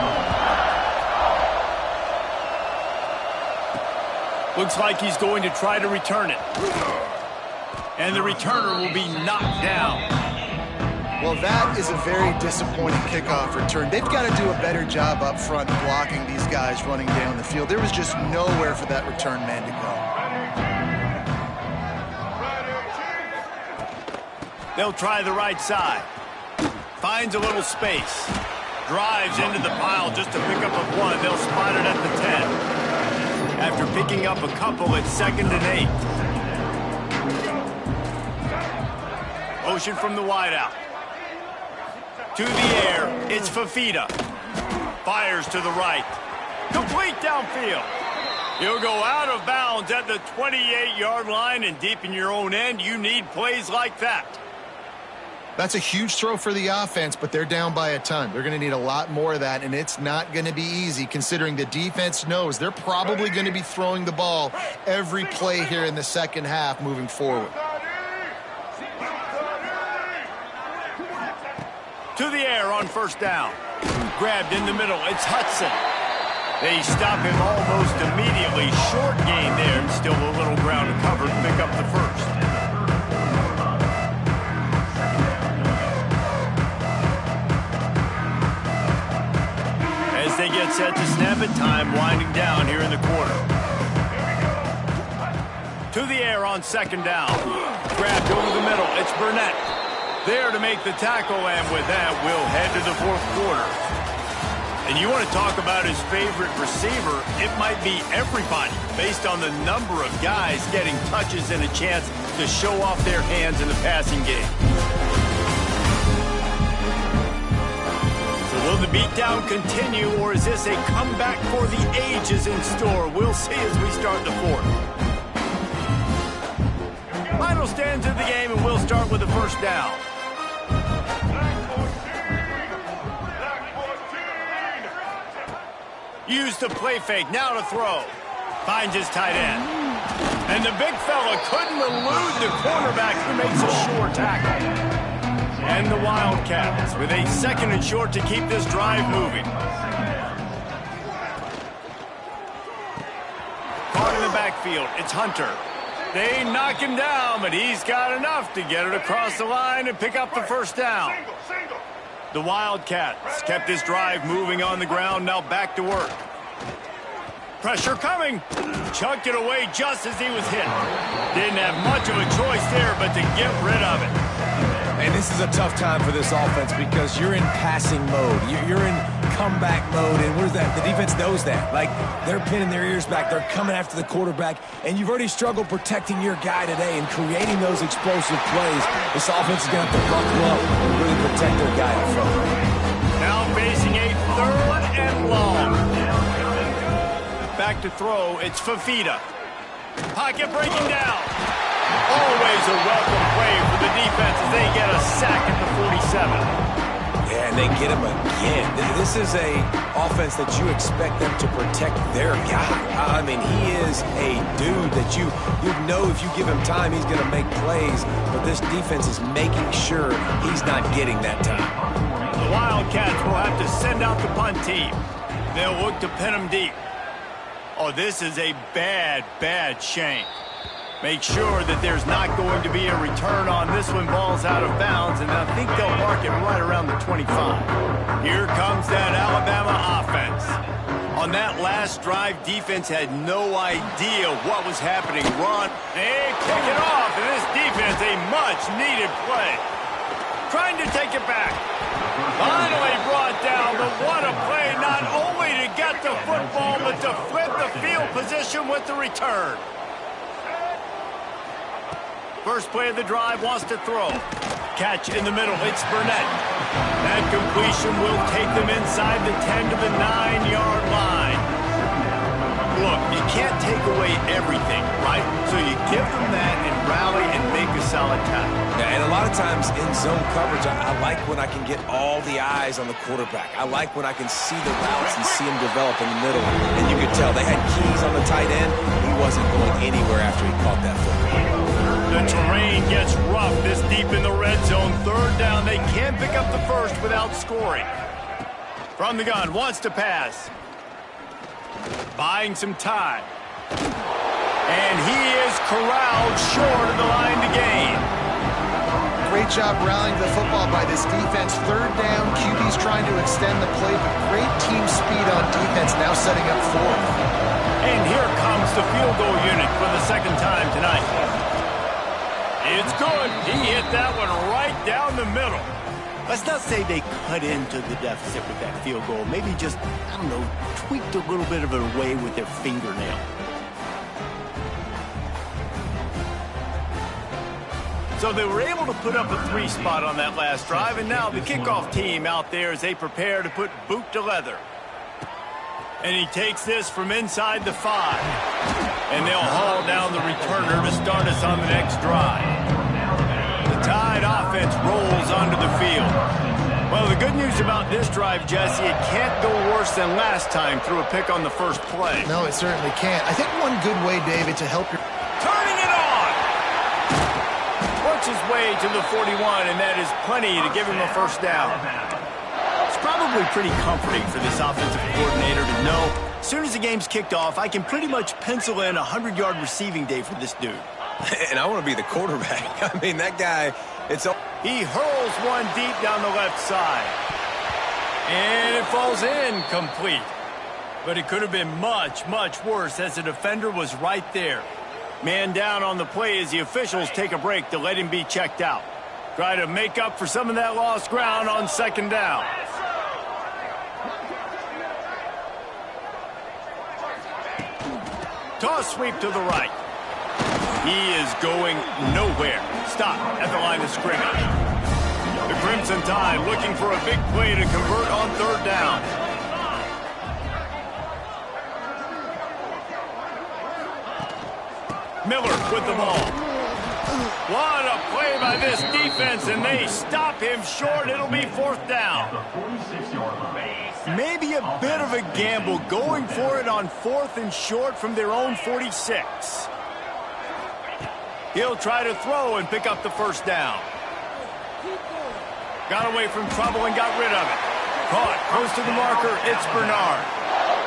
Looks like he's going to try to return it. And the returner will be knocked down.
Well, that is a very disappointing kickoff return. They've got to do a better job up front blocking these guys running down the field. There was just nowhere for that return man to go.
They'll try the right side. Finds a little space. Drives into the pile just to pick up a 1. They'll spot it at the 10. After picking up a couple, it's 2nd and 8. Motion from the wideout. To the air, it's Fafita. Fires to the right. Complete downfield. You'll go out of bounds at the 28-yard line, and deep in your own end, you need plays like that.
That's a huge throw for the offense, but they're down by a ton. They're going to need a lot more of that, and it's not going to be easy considering the defense knows they're probably going to be throwing the ball every play here in the second half moving forward.
To the air on first down. Grabbed in the middle. It's Hudson. They stop him almost immediately. Short gain there. Still a little ground to cover to pick up the first. As they get set to snap it, time winding down here in the quarter. To the air on second down. Grabbed over the middle. It's Burnett. There to make the tackle, and with that, we'll head to the 4th quarter. And you want to talk about his favorite receiver, it might be everybody, based on the number of guys getting touches and a chance to show off their hands in the passing game. So will the beatdown continue, or is this a comeback for the ages in store? We'll see as we start the 4th. Final stands of the game, and we'll start with the first down. Use the play fake, now to throw. Finds his tight end. And the big fella couldn't elude the cornerback who makes a sure tackle. And the Wildcats with a 2nd and short to keep this drive moving. Caught in the backfield, it's Hunter. They knock him down, but he's got enough to get it across the line and pick up the first down. The Wildcats kept this drive moving on the ground, now back to work. Pressure coming. Chucked it away just as he was hit. Didn't have much of a choice there but to get rid of it.
And this is a tough time for this offense because you're in passing mode. You're in comeback mode, and what is that? The defense knows that. Like, they're pinning their ears back. They're coming after the quarterback, and you've already struggled protecting your guy today and creating those explosive plays. This offense is going to have to buckle up and really protect their guy in front.
Now facing a 3rd and long. Back back to throw. It's Fafita. Pocket breaking down. Always a welcome play for the defense as they get a sack at the 47.
Yeah, and they get him again. This is a offense that you expect them to protect their guy. I mean, he is a dude that you know if you give him time, he's going to make plays. But this defense is making sure he's not getting that time.
The Wildcats will have to send out the punt team. They'll look to pin him deep. Oh, this is a bad, bad shank. Make sure that there's not going to be a return on this one. Ball's out of bounds, and I think they'll mark it right around the 25. Here comes that Alabama offense. On that last drive, defense had no idea what was happening. Run, they kick it off, and this defense, a much-needed play. Trying to take it back. Finally brought down, but what a play, not only to get the football, but to flip the field position with the return. First play of the drive, wants to throw. Catch in the middle, it's Burnett. That completion will take them inside the 10 to the 9-yard line. Look, you can't take away everything, right? So you give them that and rally and make a solid tackle.
Yeah, and a lot of times in zone coverage, I like when I can get all the eyes on the quarterback. I like when I can see the routes and see him develop in the middle. And you could tell they had keys on the tight end. He wasn't going anywhere after he caught that football.
The terrain gets rough this deep in the red zone. Third down, they can't pick up the first without scoring. From the gun, wants to pass. Buying some time. And he is corralled short of the line to gain.
Great job rallying the football by this defense. Third down, QB's trying to extend the play, but great team speed on defense, now setting up fourth.
And here comes the field goal unit for the second time tonight. It's good. He hit that one right down the middle. Let's not say they cut into the deficit with that field goal. Maybe just, I don't know, tweaked a little bit of it away with their fingernail. So they were able to put up a 3 spot on that last drive, and now the kickoff team out there as they prepare to put boot to leather. And he takes this from inside the 5. And they'll haul down the returner to start us on the next drive. The Tide offense rolls onto the field. Well, the good news about this drive, Jesse, it can't go worse than last time through a pick on the first play.
No, it certainly can't. I think one good way, David, to help your...
Turning it on! Works his way to the 41, and that is plenty to give him a first down. It's probably pretty comforting for this offensive coordinator to know as soon as the game's kicked off, I can pretty much pencil in a 100-yard receiving day for this dude.
And I want to be the quarterback. I mean, that guy,
He hurls one deep down the left side. And it falls in complete. But it could have been much, much worse as the defender was right there. Man down on the play as the officials take a break to let him be checked out. Try to make up for some of that lost ground on second down. Toss sweep to the right. He is going nowhere. Stop at the line of scrimmage. The Crimson Tide looking for a big play to convert on third down. Miller with the ball. What a play by this defense, and they stop him short. It'll be fourth down. Maybe a bit of a gamble going for it on 4th and short from their own 46. He'll try to throw and pick up the first down. Got away from trouble and got rid of it. Caught close to the marker. It's Bernard.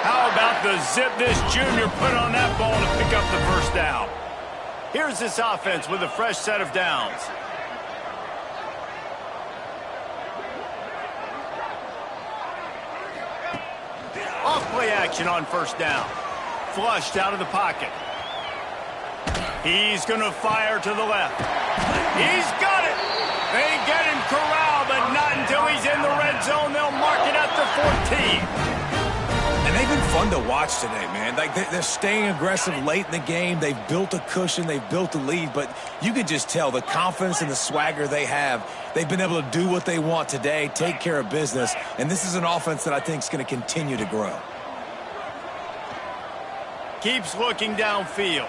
How about the zip this junior put on that ball to pick up the first down? Here's this offense with a fresh set of downs. Off-play action on first down. Flushed out of the pocket. He's going to fire to the left. He's got it. They get him corralled, but not until he's in the red zone. They'll mark it at the 14.
And they've been fun to watch today, man. Like they're staying aggressive late in the game. They've built a cushion. They've built a lead. But you can just tell the confidence and the swagger they have. They've been able to do what they want today, take care of business. And this is an offense that I think is going to continue to grow.
Keeps looking downfield.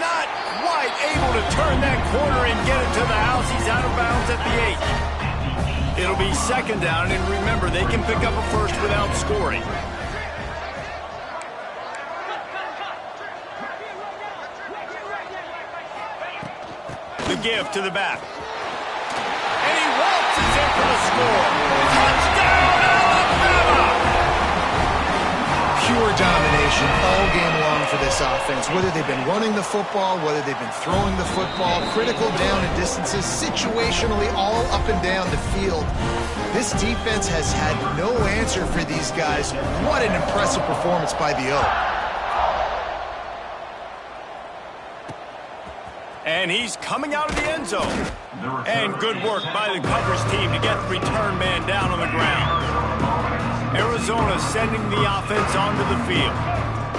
Not quite able to turn that corner and get it to the house. He's out of bounds at the 8. It'll be second down, and remember, they can pick up a first without scoring. The give to the back. And he waltzes in for the score. Touchdown, Alabama!
Pure domination all game long for this offense. Whether they've been running the football, whether they've been throwing the football, critical down and distances, situationally all up and down the field. This defense has had no answer for these guys. What an impressive performance by the O.
And he's coming out of the end zone. And good work by the coverage team to get the return man down on the ground. Arizona sending the offense onto the field.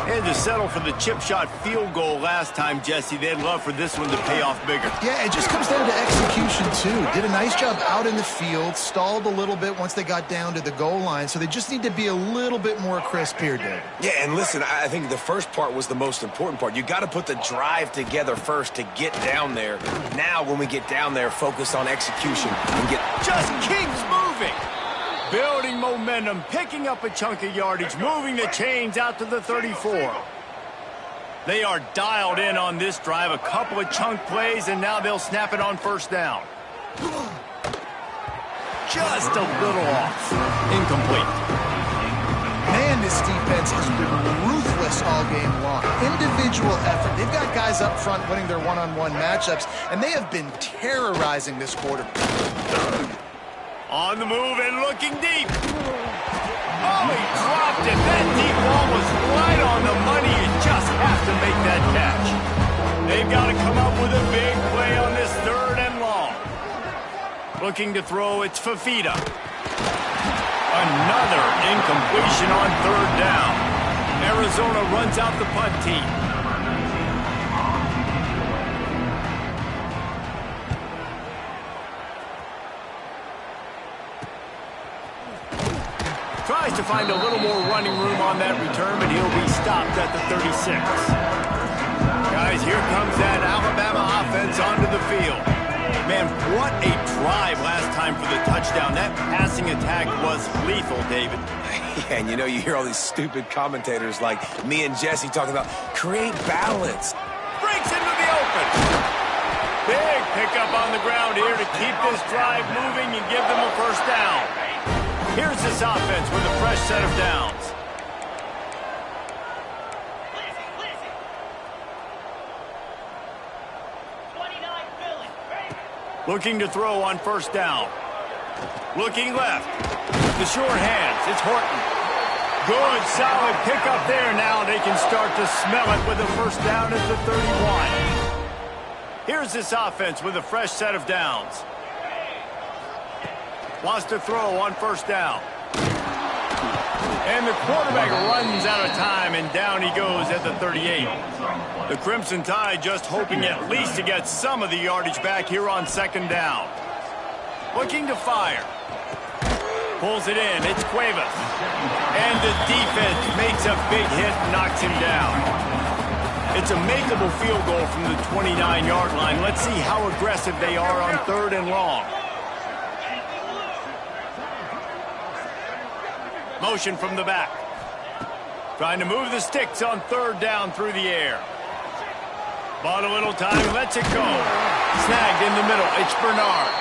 They had to settle for the chip shot field goal last time, Jesse. They'd love for this one to pay off bigger.
Yeah, it just comes down to execution, too. Did a nice job out in the field, stalled a little bit once they got down to the goal line, so they just need to be a little bit more crisp here, Dave.
Yeah, and listen, I think the first part was the most important part. You got to put the drive together first to get down there. Now, when we get down there, focus on execution and get...
Just keeps moving. Building momentum, picking up a chunk of yardage, moving the chains out to the 34. They are dialed in on this drive, a couple of chunk plays, and now they'll snap it on first down. Just a little off. Incomplete.
Man, this defense has been ruthless all game long. Individual effort. They've got guys up front winning their one-on-one matchups, and they have been terrorizing this quarter.
On the move and looking deep. Oh, he dropped it. That deep ball was right on the money. You just have to make that catch. They've got to come up with a big play on this third and long. Looking to throw, it's Fafita. Another incompletion on third down. Arizona runs out the punt team. Tries to find a little more running room on that return, but he'll be stopped at the 36. Guys, here comes that Alabama offense onto the field. Man, what a drive last time for the touchdown. That passing attack was lethal, David.
Yeah, and you know, you hear all these stupid commentators like me and Jesse talking about create balance.
Breaks into the open. Big pickup on the ground here to keep this drive moving and give them a first down. Here's this offense with a fresh set of downs. Looking to throw on first down. Looking left. The short hands. It's Horton. Good, solid pickup there. Now they can start to smell it with a first down at the 31. Here's this offense with a fresh set of downs. Wants to throw on first down. And the quarterback runs out of time, and down he goes at the 38. The Crimson Tide just hoping at least to get some of the yardage back here on second down. Looking to fire. Pulls it in. It's Cuevas. And the defense makes a big hit and knocks him down. It's a makeable field goal from the 29-yard line. Let's see how aggressive they are on third and long. Motion from the back. Trying to move the sticks on third down through the air. Bought a little time, lets it go. Snagged in the middle, it's Bernard.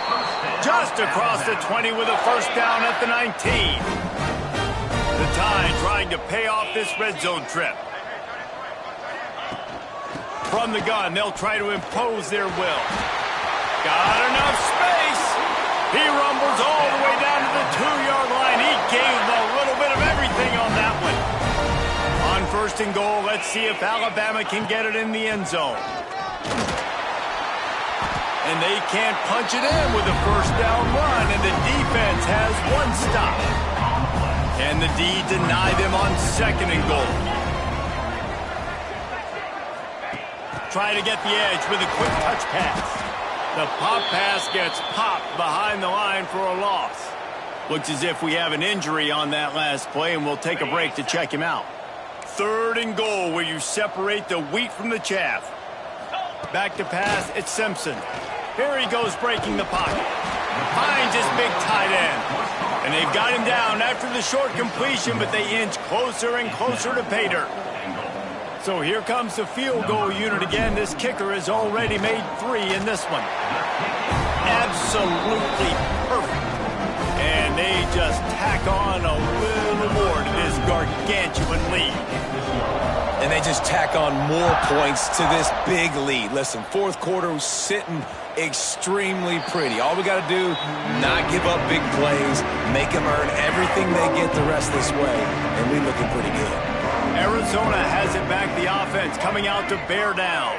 Just across the 20 with a first down at the 19. The Tide trying to pay off this red zone trip. From the gun, they'll try to impose their will. Got enough space. He rumbles all the way down to the 2-yard line. He gave a little bit of everything on that one. On first and goal, let's see if Alabama can get it in the end zone. And they can't punch it in with a first down run, and the defense has one stop. And the D deny them on second and goal. Try to get the edge with a quick touch pass. The pop pass gets popped behind the line for a loss. Looks as if we have an injury on that last play, and we'll take a break to check him out. 3rd and goal, where you separate the wheat from the chaff. Back to pass, it's Simpson. Here he goes, breaking the pocket. Finds his big tight end. And they've got him down after the short completion, but they inch closer and closer to pay dirt. So here comes the field goal unit again. This kicker has already made 3 in this one. Absolutely perfect. And they just tack on a little more to this gargantuan lead.
And they just tack on more points to this big lead. Listen, 4th quarter was sitting extremely pretty. All we got to do, not give up big plays, make them earn everything they get the rest of this way, and we're looking pretty good.
Arizona has it back, the offense coming out to bear down.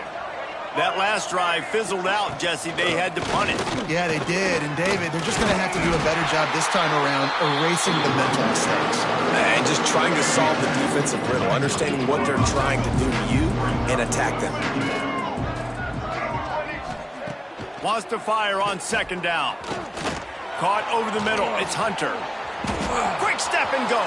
That last drive fizzled out, Jesse. They had to punt it.
Yeah, they did. And, David, they're just going to have to do a better job this time around erasing the mental mistakes.
And just trying to solve the defensive riddle, understanding what they're trying to do to you and attack them.
Wants to fire on 2nd down. Caught over the middle. It's Hunter. Quick step and go.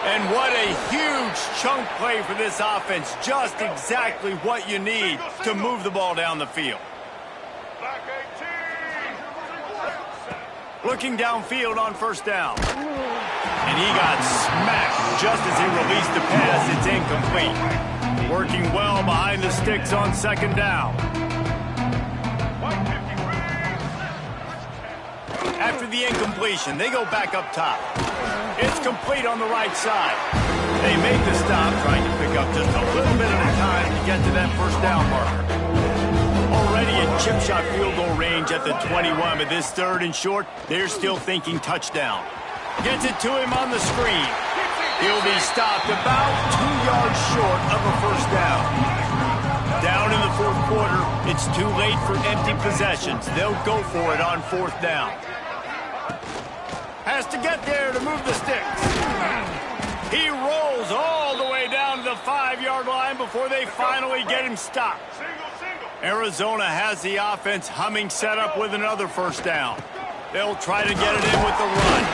And what a huge chunk play for this offense. Just exactly what you need to move the ball down the field. Looking downfield on 1st down. And he got smacked just as he released the pass. It's incomplete. Working well behind the sticks on 2nd down. After the incompletion, they go back up top. It's complete on the right side. They make the stop, trying to pick up just a little bit at a time to get to that 1st down marker. Already a chip shot field goal range at the 21, but this 3rd and short, they're still thinking touchdown. Gets it to him on the screen. He'll be stopped about 2 yards short of a 1st down. Down in the 4th quarter, it's too late for empty possessions. They'll go for it on 4th down. Has to get there to move the sticks. He rolls all the way down to the 5-yard line before they finally get him stopped. Arizona has the offense humming, set up with another 1st down. They'll try to get it in with the run.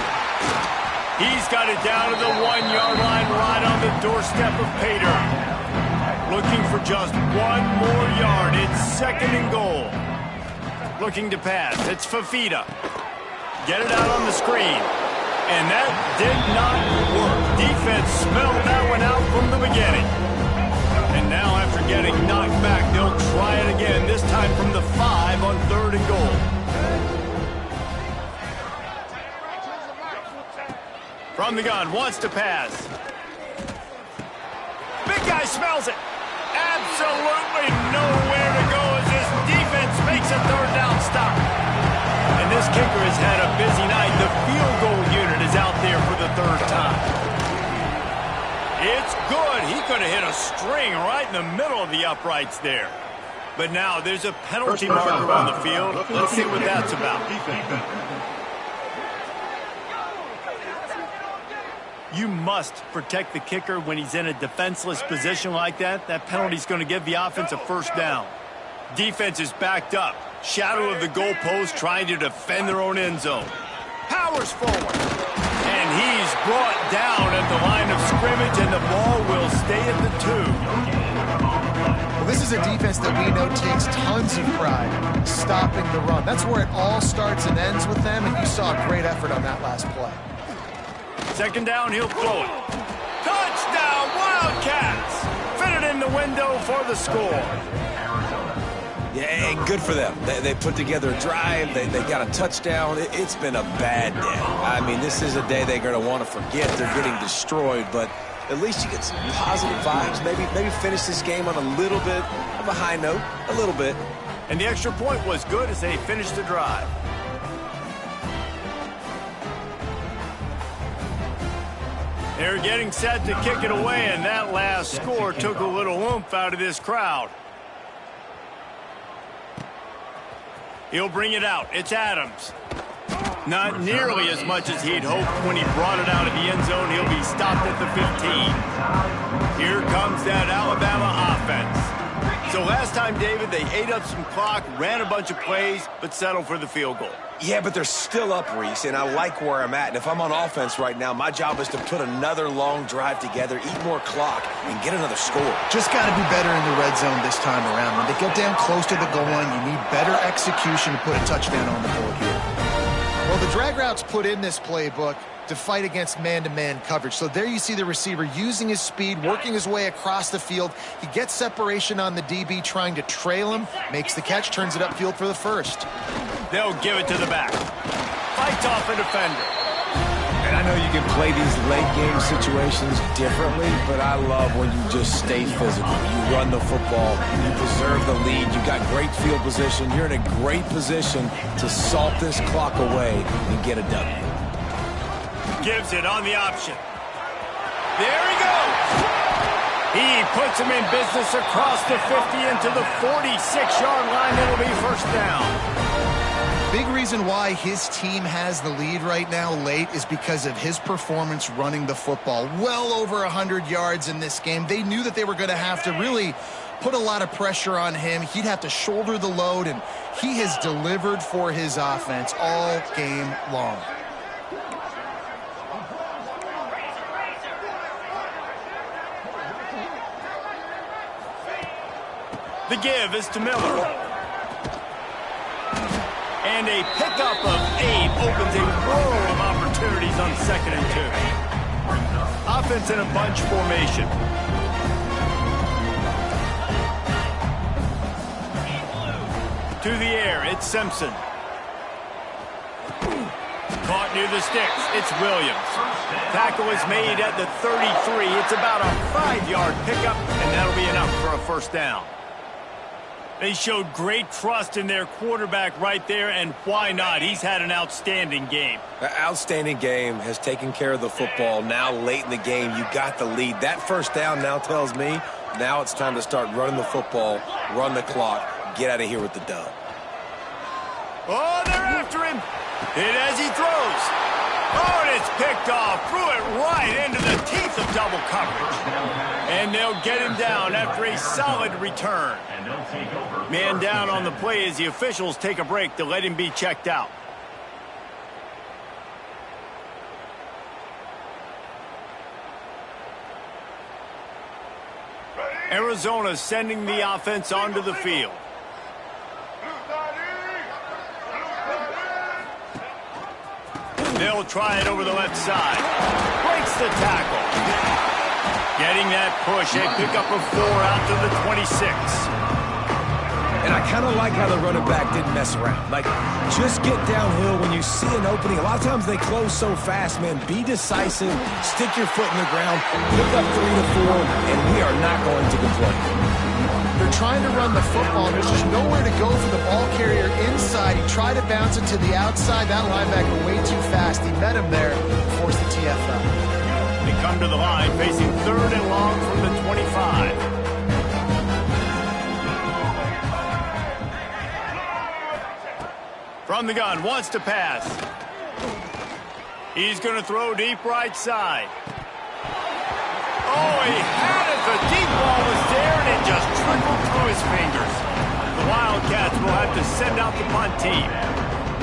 He's got it down to the 1-yard line, right on the doorstep of pay dirt. Looking for just 1 more yard. It's 2nd and goal. Looking to pass. It's Fafita. Get it out on the screen. And that did not work. Defense smelled that one out from the beginning. And now after getting knocked back, they'll try it again, this time from the 5 on 3rd and goal. From the gun, wants to pass. Big guy smells it. Absolutely nowhere to go as this defense makes a 3rd down stop. And this kicker has had a busy night. The field goal unit is out there for the 3rd time. It's good. He could have hit a string right in the middle of the uprights there. But now there's a penalty marker on the field. Let's see what that's about. You must protect the kicker when he's in a defenseless position like that. That penalty's going to give the offense a 1st down. Defense is backed up. Shadow of the goalpost, trying to defend their own end zone. Powers forward. And he's brought down at the line of scrimmage, and the ball will stay at the 2.
Well, this is a defense that we know takes tons of pride stopping the run. That's where it all starts and ends with them, and you saw a great effort on that last play.
2nd down, he'll throw it. Touchdown, Wildcats! Fitted in the window for the score.
Yeah, good for them. They put together a drive. They got a touchdown. It's been a bad day. I mean, this is a day they're going to want to forget. They're getting destroyed, but at least you get some positive vibes. Maybe finish this game on a little bit of a high note, a little bit.
And the extra point was good as they finished the drive. They're getting set to kick it away, and that last score took a little oomph out of this crowd. He'll bring it out. It's Adams. Not nearly as much as he'd hoped when he brought it out of the end zone. He'll be stopped at the 15. Here comes that Alabama offense. So So last time, David, they ate up some clock, ran a bunch of plays, but settled for the field goal.
Yeah, but they're still up, Reese, and I like where I'm at. And if I'm on offense right now, my job is to put another long drive together, eat more clock, and get another score.
Just got to be better in the red zone this time around. When they get down close to the goal line, you need better execution to put a touchdown on the board here. Well, the drag routes put in this playbook to fight against man-to-man coverage. So there you see the receiver using his speed, working his way across the field. He gets separation on the DB, trying to trail him, makes the catch, turns it upfield for the first.
They'll give it to the back. Fights off a defender.
And I know you can play these late-game situations differently, but I love when you just stay physical. You run the football, you preserve the lead, you got great field position, you're in a great position to salt this clock away and get a W.
Gives it on the option. There he goes. He puts him in business across the 50 into the 46-yard line. It'll be first down.
Big reason why his team has the lead right now late is because of his performance running the football. Well over 100 yards in this game. They knew that they were going to have to really put a lot of pressure on him. He'd have to shoulder the load, and he has delivered for his offense all game long.
The give is to Miller. And a pickup of 8 opens a world of opportunities on 2nd and 2. Offense in a bunch formation. To the air, it's Simpson. Caught near the sticks, it's Williams. Tackle is made at the 33. It's about a 5-yard pickup, and that'll be enough for a first down. They showed great trust in their quarterback right there, and why not? He's had an outstanding game.
An outstanding game, has taken care of the football. Now late in the game, you got the lead. That first down now tells me now it's time to start running the football, run the clock, get out of here with the dub.
Oh, they're after him. Hit as he throws. Oh, and it's picked off. Threw it right into the teeth of double coverage. And they'll get him down after a solid return. Man down on the play as the officials take a break to let him be checked out. Arizona sending the offense onto the field. They'll try it over the left side. Breaks the tackle. Getting that push, a pickup of 4 out to the 26.
And I kind of like how the running back didn't mess around. Like, just get downhill when you see an opening. A lot of times they close so fast, man. Be decisive, stick your foot in the ground, pick up 3 to 4, and we are not going to complain.
They're trying to run the football. There's just nowhere to go for the ball carrier inside. He tried to bounce it to the outside. That linebacker way too fast. He met him there, forced the TFL.
They come to the line, facing 3rd and long from the 25. From the gun, wants to pass. He's going to throw deep right side. Oh, he had it. The deep ball was there, and it just trickled through his fingers. The Wildcats will have to send out the punt team.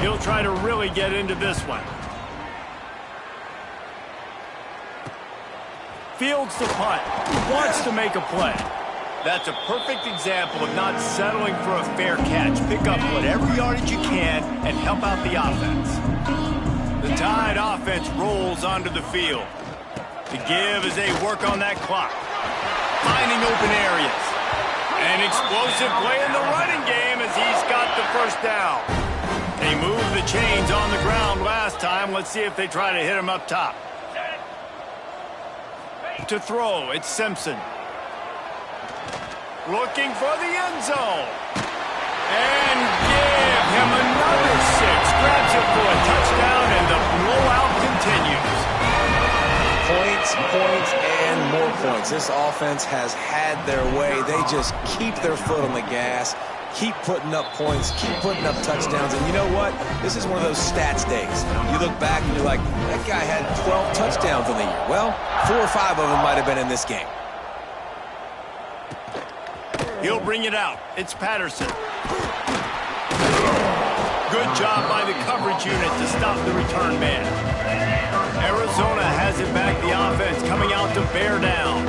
He'll try to really get into this one. Fields the punt. Wants to make a play. That's a perfect example of not settling for a fair catch. Pick up whatever yardage you can and help out the offense. The Tide offense rolls onto the field. The give as they work on that clock. Finding open areas. An explosive play in the running game as he's got the first down. They moved the chains on the ground last time. Let's see if they try to hit him up top. To throw, it's Simpson. Looking for the end zone. And give him another 6. Grabs it for a touchdown, and the blowout continues.
Points, points, and more points. This offense has had their way. They just keep their foot on the gas, keep putting up points, keep putting up touchdowns. And you know what? This is one of those stats days. You look back and you're like, that guy had 12 touchdowns in the year. Well, 4 or 5 of them might have been in this game.
He'll bring it out. It's Patterson. Good job by the coverage unit to stop the return man. Arizona has it back. The offense coming out to bear down.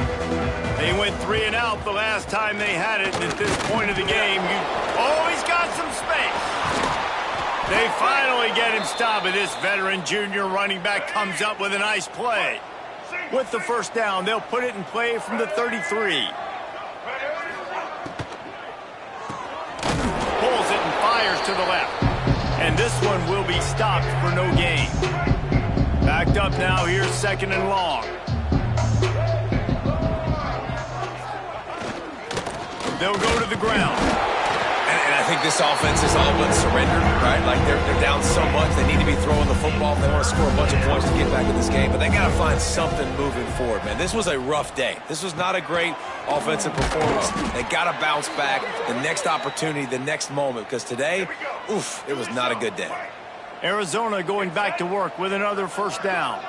They went 3 and out the last time they had it. And at this point of the game, you always got some space. They finally get him stopped. And this veteran junior running back comes up with a nice play. With the first down, they'll put it in play from the 33. Pulls it and fires to the left. And this one will be stopped for no gain. Backed up now, here's 2nd and long. They'll go to the ground.
And I think this offense is all but surrendered, right? Like they're down so much, they need to be throwing the football if they want to score a bunch of points to get back in this game. But they got to find something moving forward, man. This was a rough day. This was not a great offensive performance. They got to bounce back the next opportunity, the next moment, because today, oof, it was not a good day.
Arizona going back to work with another first down.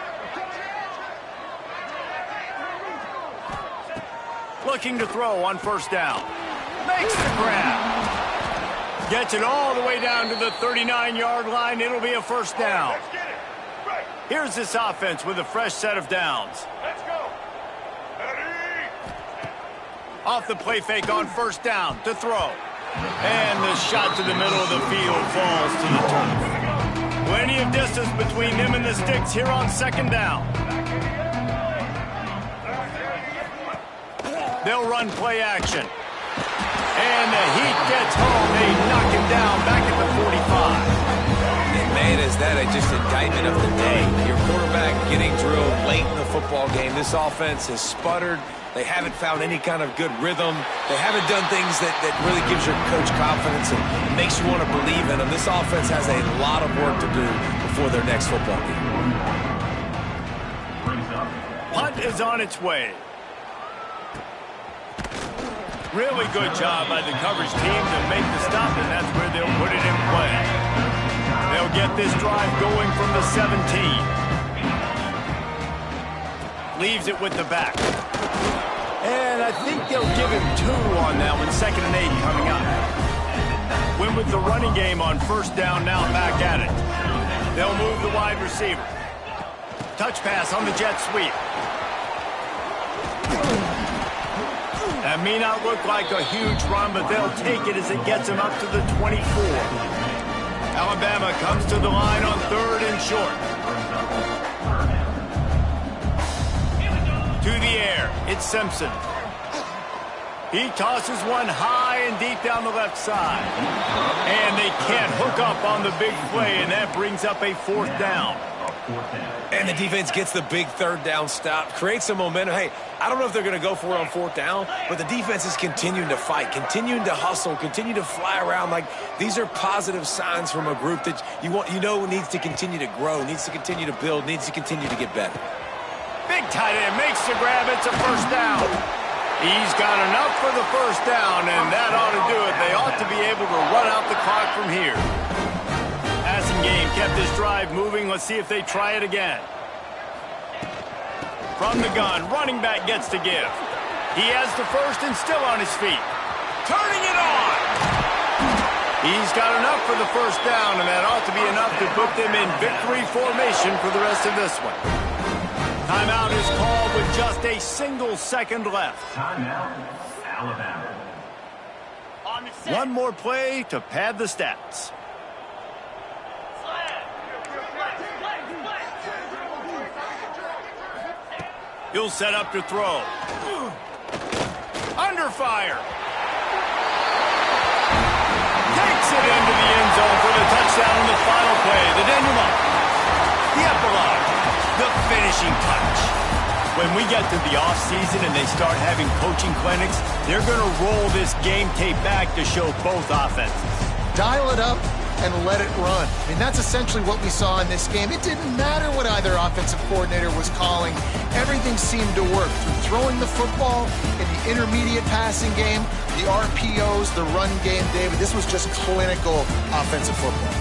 Looking to throw on first down. Makes the grab. Gets it all the way down to the 39-yard line. It'll be a first down. Here's this offense with a fresh set of downs.
Let's go.
Off the play fake on first down to throw. And the shot to the middle of the field falls to the turf. Plenty of distance between him and the sticks here on 2nd down. They'll run play action. And the heat gets home. They knock him down back at the 45.
And man, is that just indictment of the day. Your quarterback getting drilled late in the football game. This offense has sputtered. They haven't found any kind of good rhythm. They haven't done things that really gives your coach confidence and makes you want to believe in them. This offense has a lot of work to do before their next football game.
Punt is on its way. Really good job by the coverage team to make the stop, and that's where they'll put it in play. They'll get this drive going from the 17. Leaves it with the back. And I think they'll give him 2 on that one. 2nd and 8 coming up. Win with the running game on first down, now back at it. They'll move the wide receiver. Touch pass on the jet sweep. That may not look like a huge run, but they'll take it as it gets them up to the 24. Alabama comes to the line on 3rd and short. To the air, it's Simpson. He tosses one high and deep down the left side. And they can't hook up on the big play, and that brings up a 4th down.
And the defense gets the big 3rd down stop, creates some momentum. Hey, I don't know if they're going to go for it on 4th down, but the defense is continuing to fight, continuing to hustle, continue to fly around. Like, these are positive signs from a group that needs to continue to grow, needs to continue to build, needs to continue to get better.
Big tight end makes the grab. It's a first down. He's got enough for the first down, and that ought to do it. They ought to be able to run out the clock from here. Passing game kept this drive moving. Let's see if they try it again. From the gun, running back gets to give. He has the first and still on his feet. Turning it on. He's got enough for the first down, and that ought to be enough to put them in victory formation for the rest of this one. Timeout is called with just a single second left.
Timeout, Alabama.
One more play to pad the stats. He'll set up to throw. Under fire. Takes it into the end zone for the touchdown in the final play. The denouement. The epilogue. The finishing touch. When we get to the offseason and they start having coaching clinics, they're going to roll this game tape back to show both offenses.
Dial it up and let it run. I mean, that's essentially what we saw in this game. It didn't matter what either offensive coordinator was calling. Everything seemed to work through throwing the football in the intermediate passing game, the RPOs, the run game, David. This was just clinical offensive football.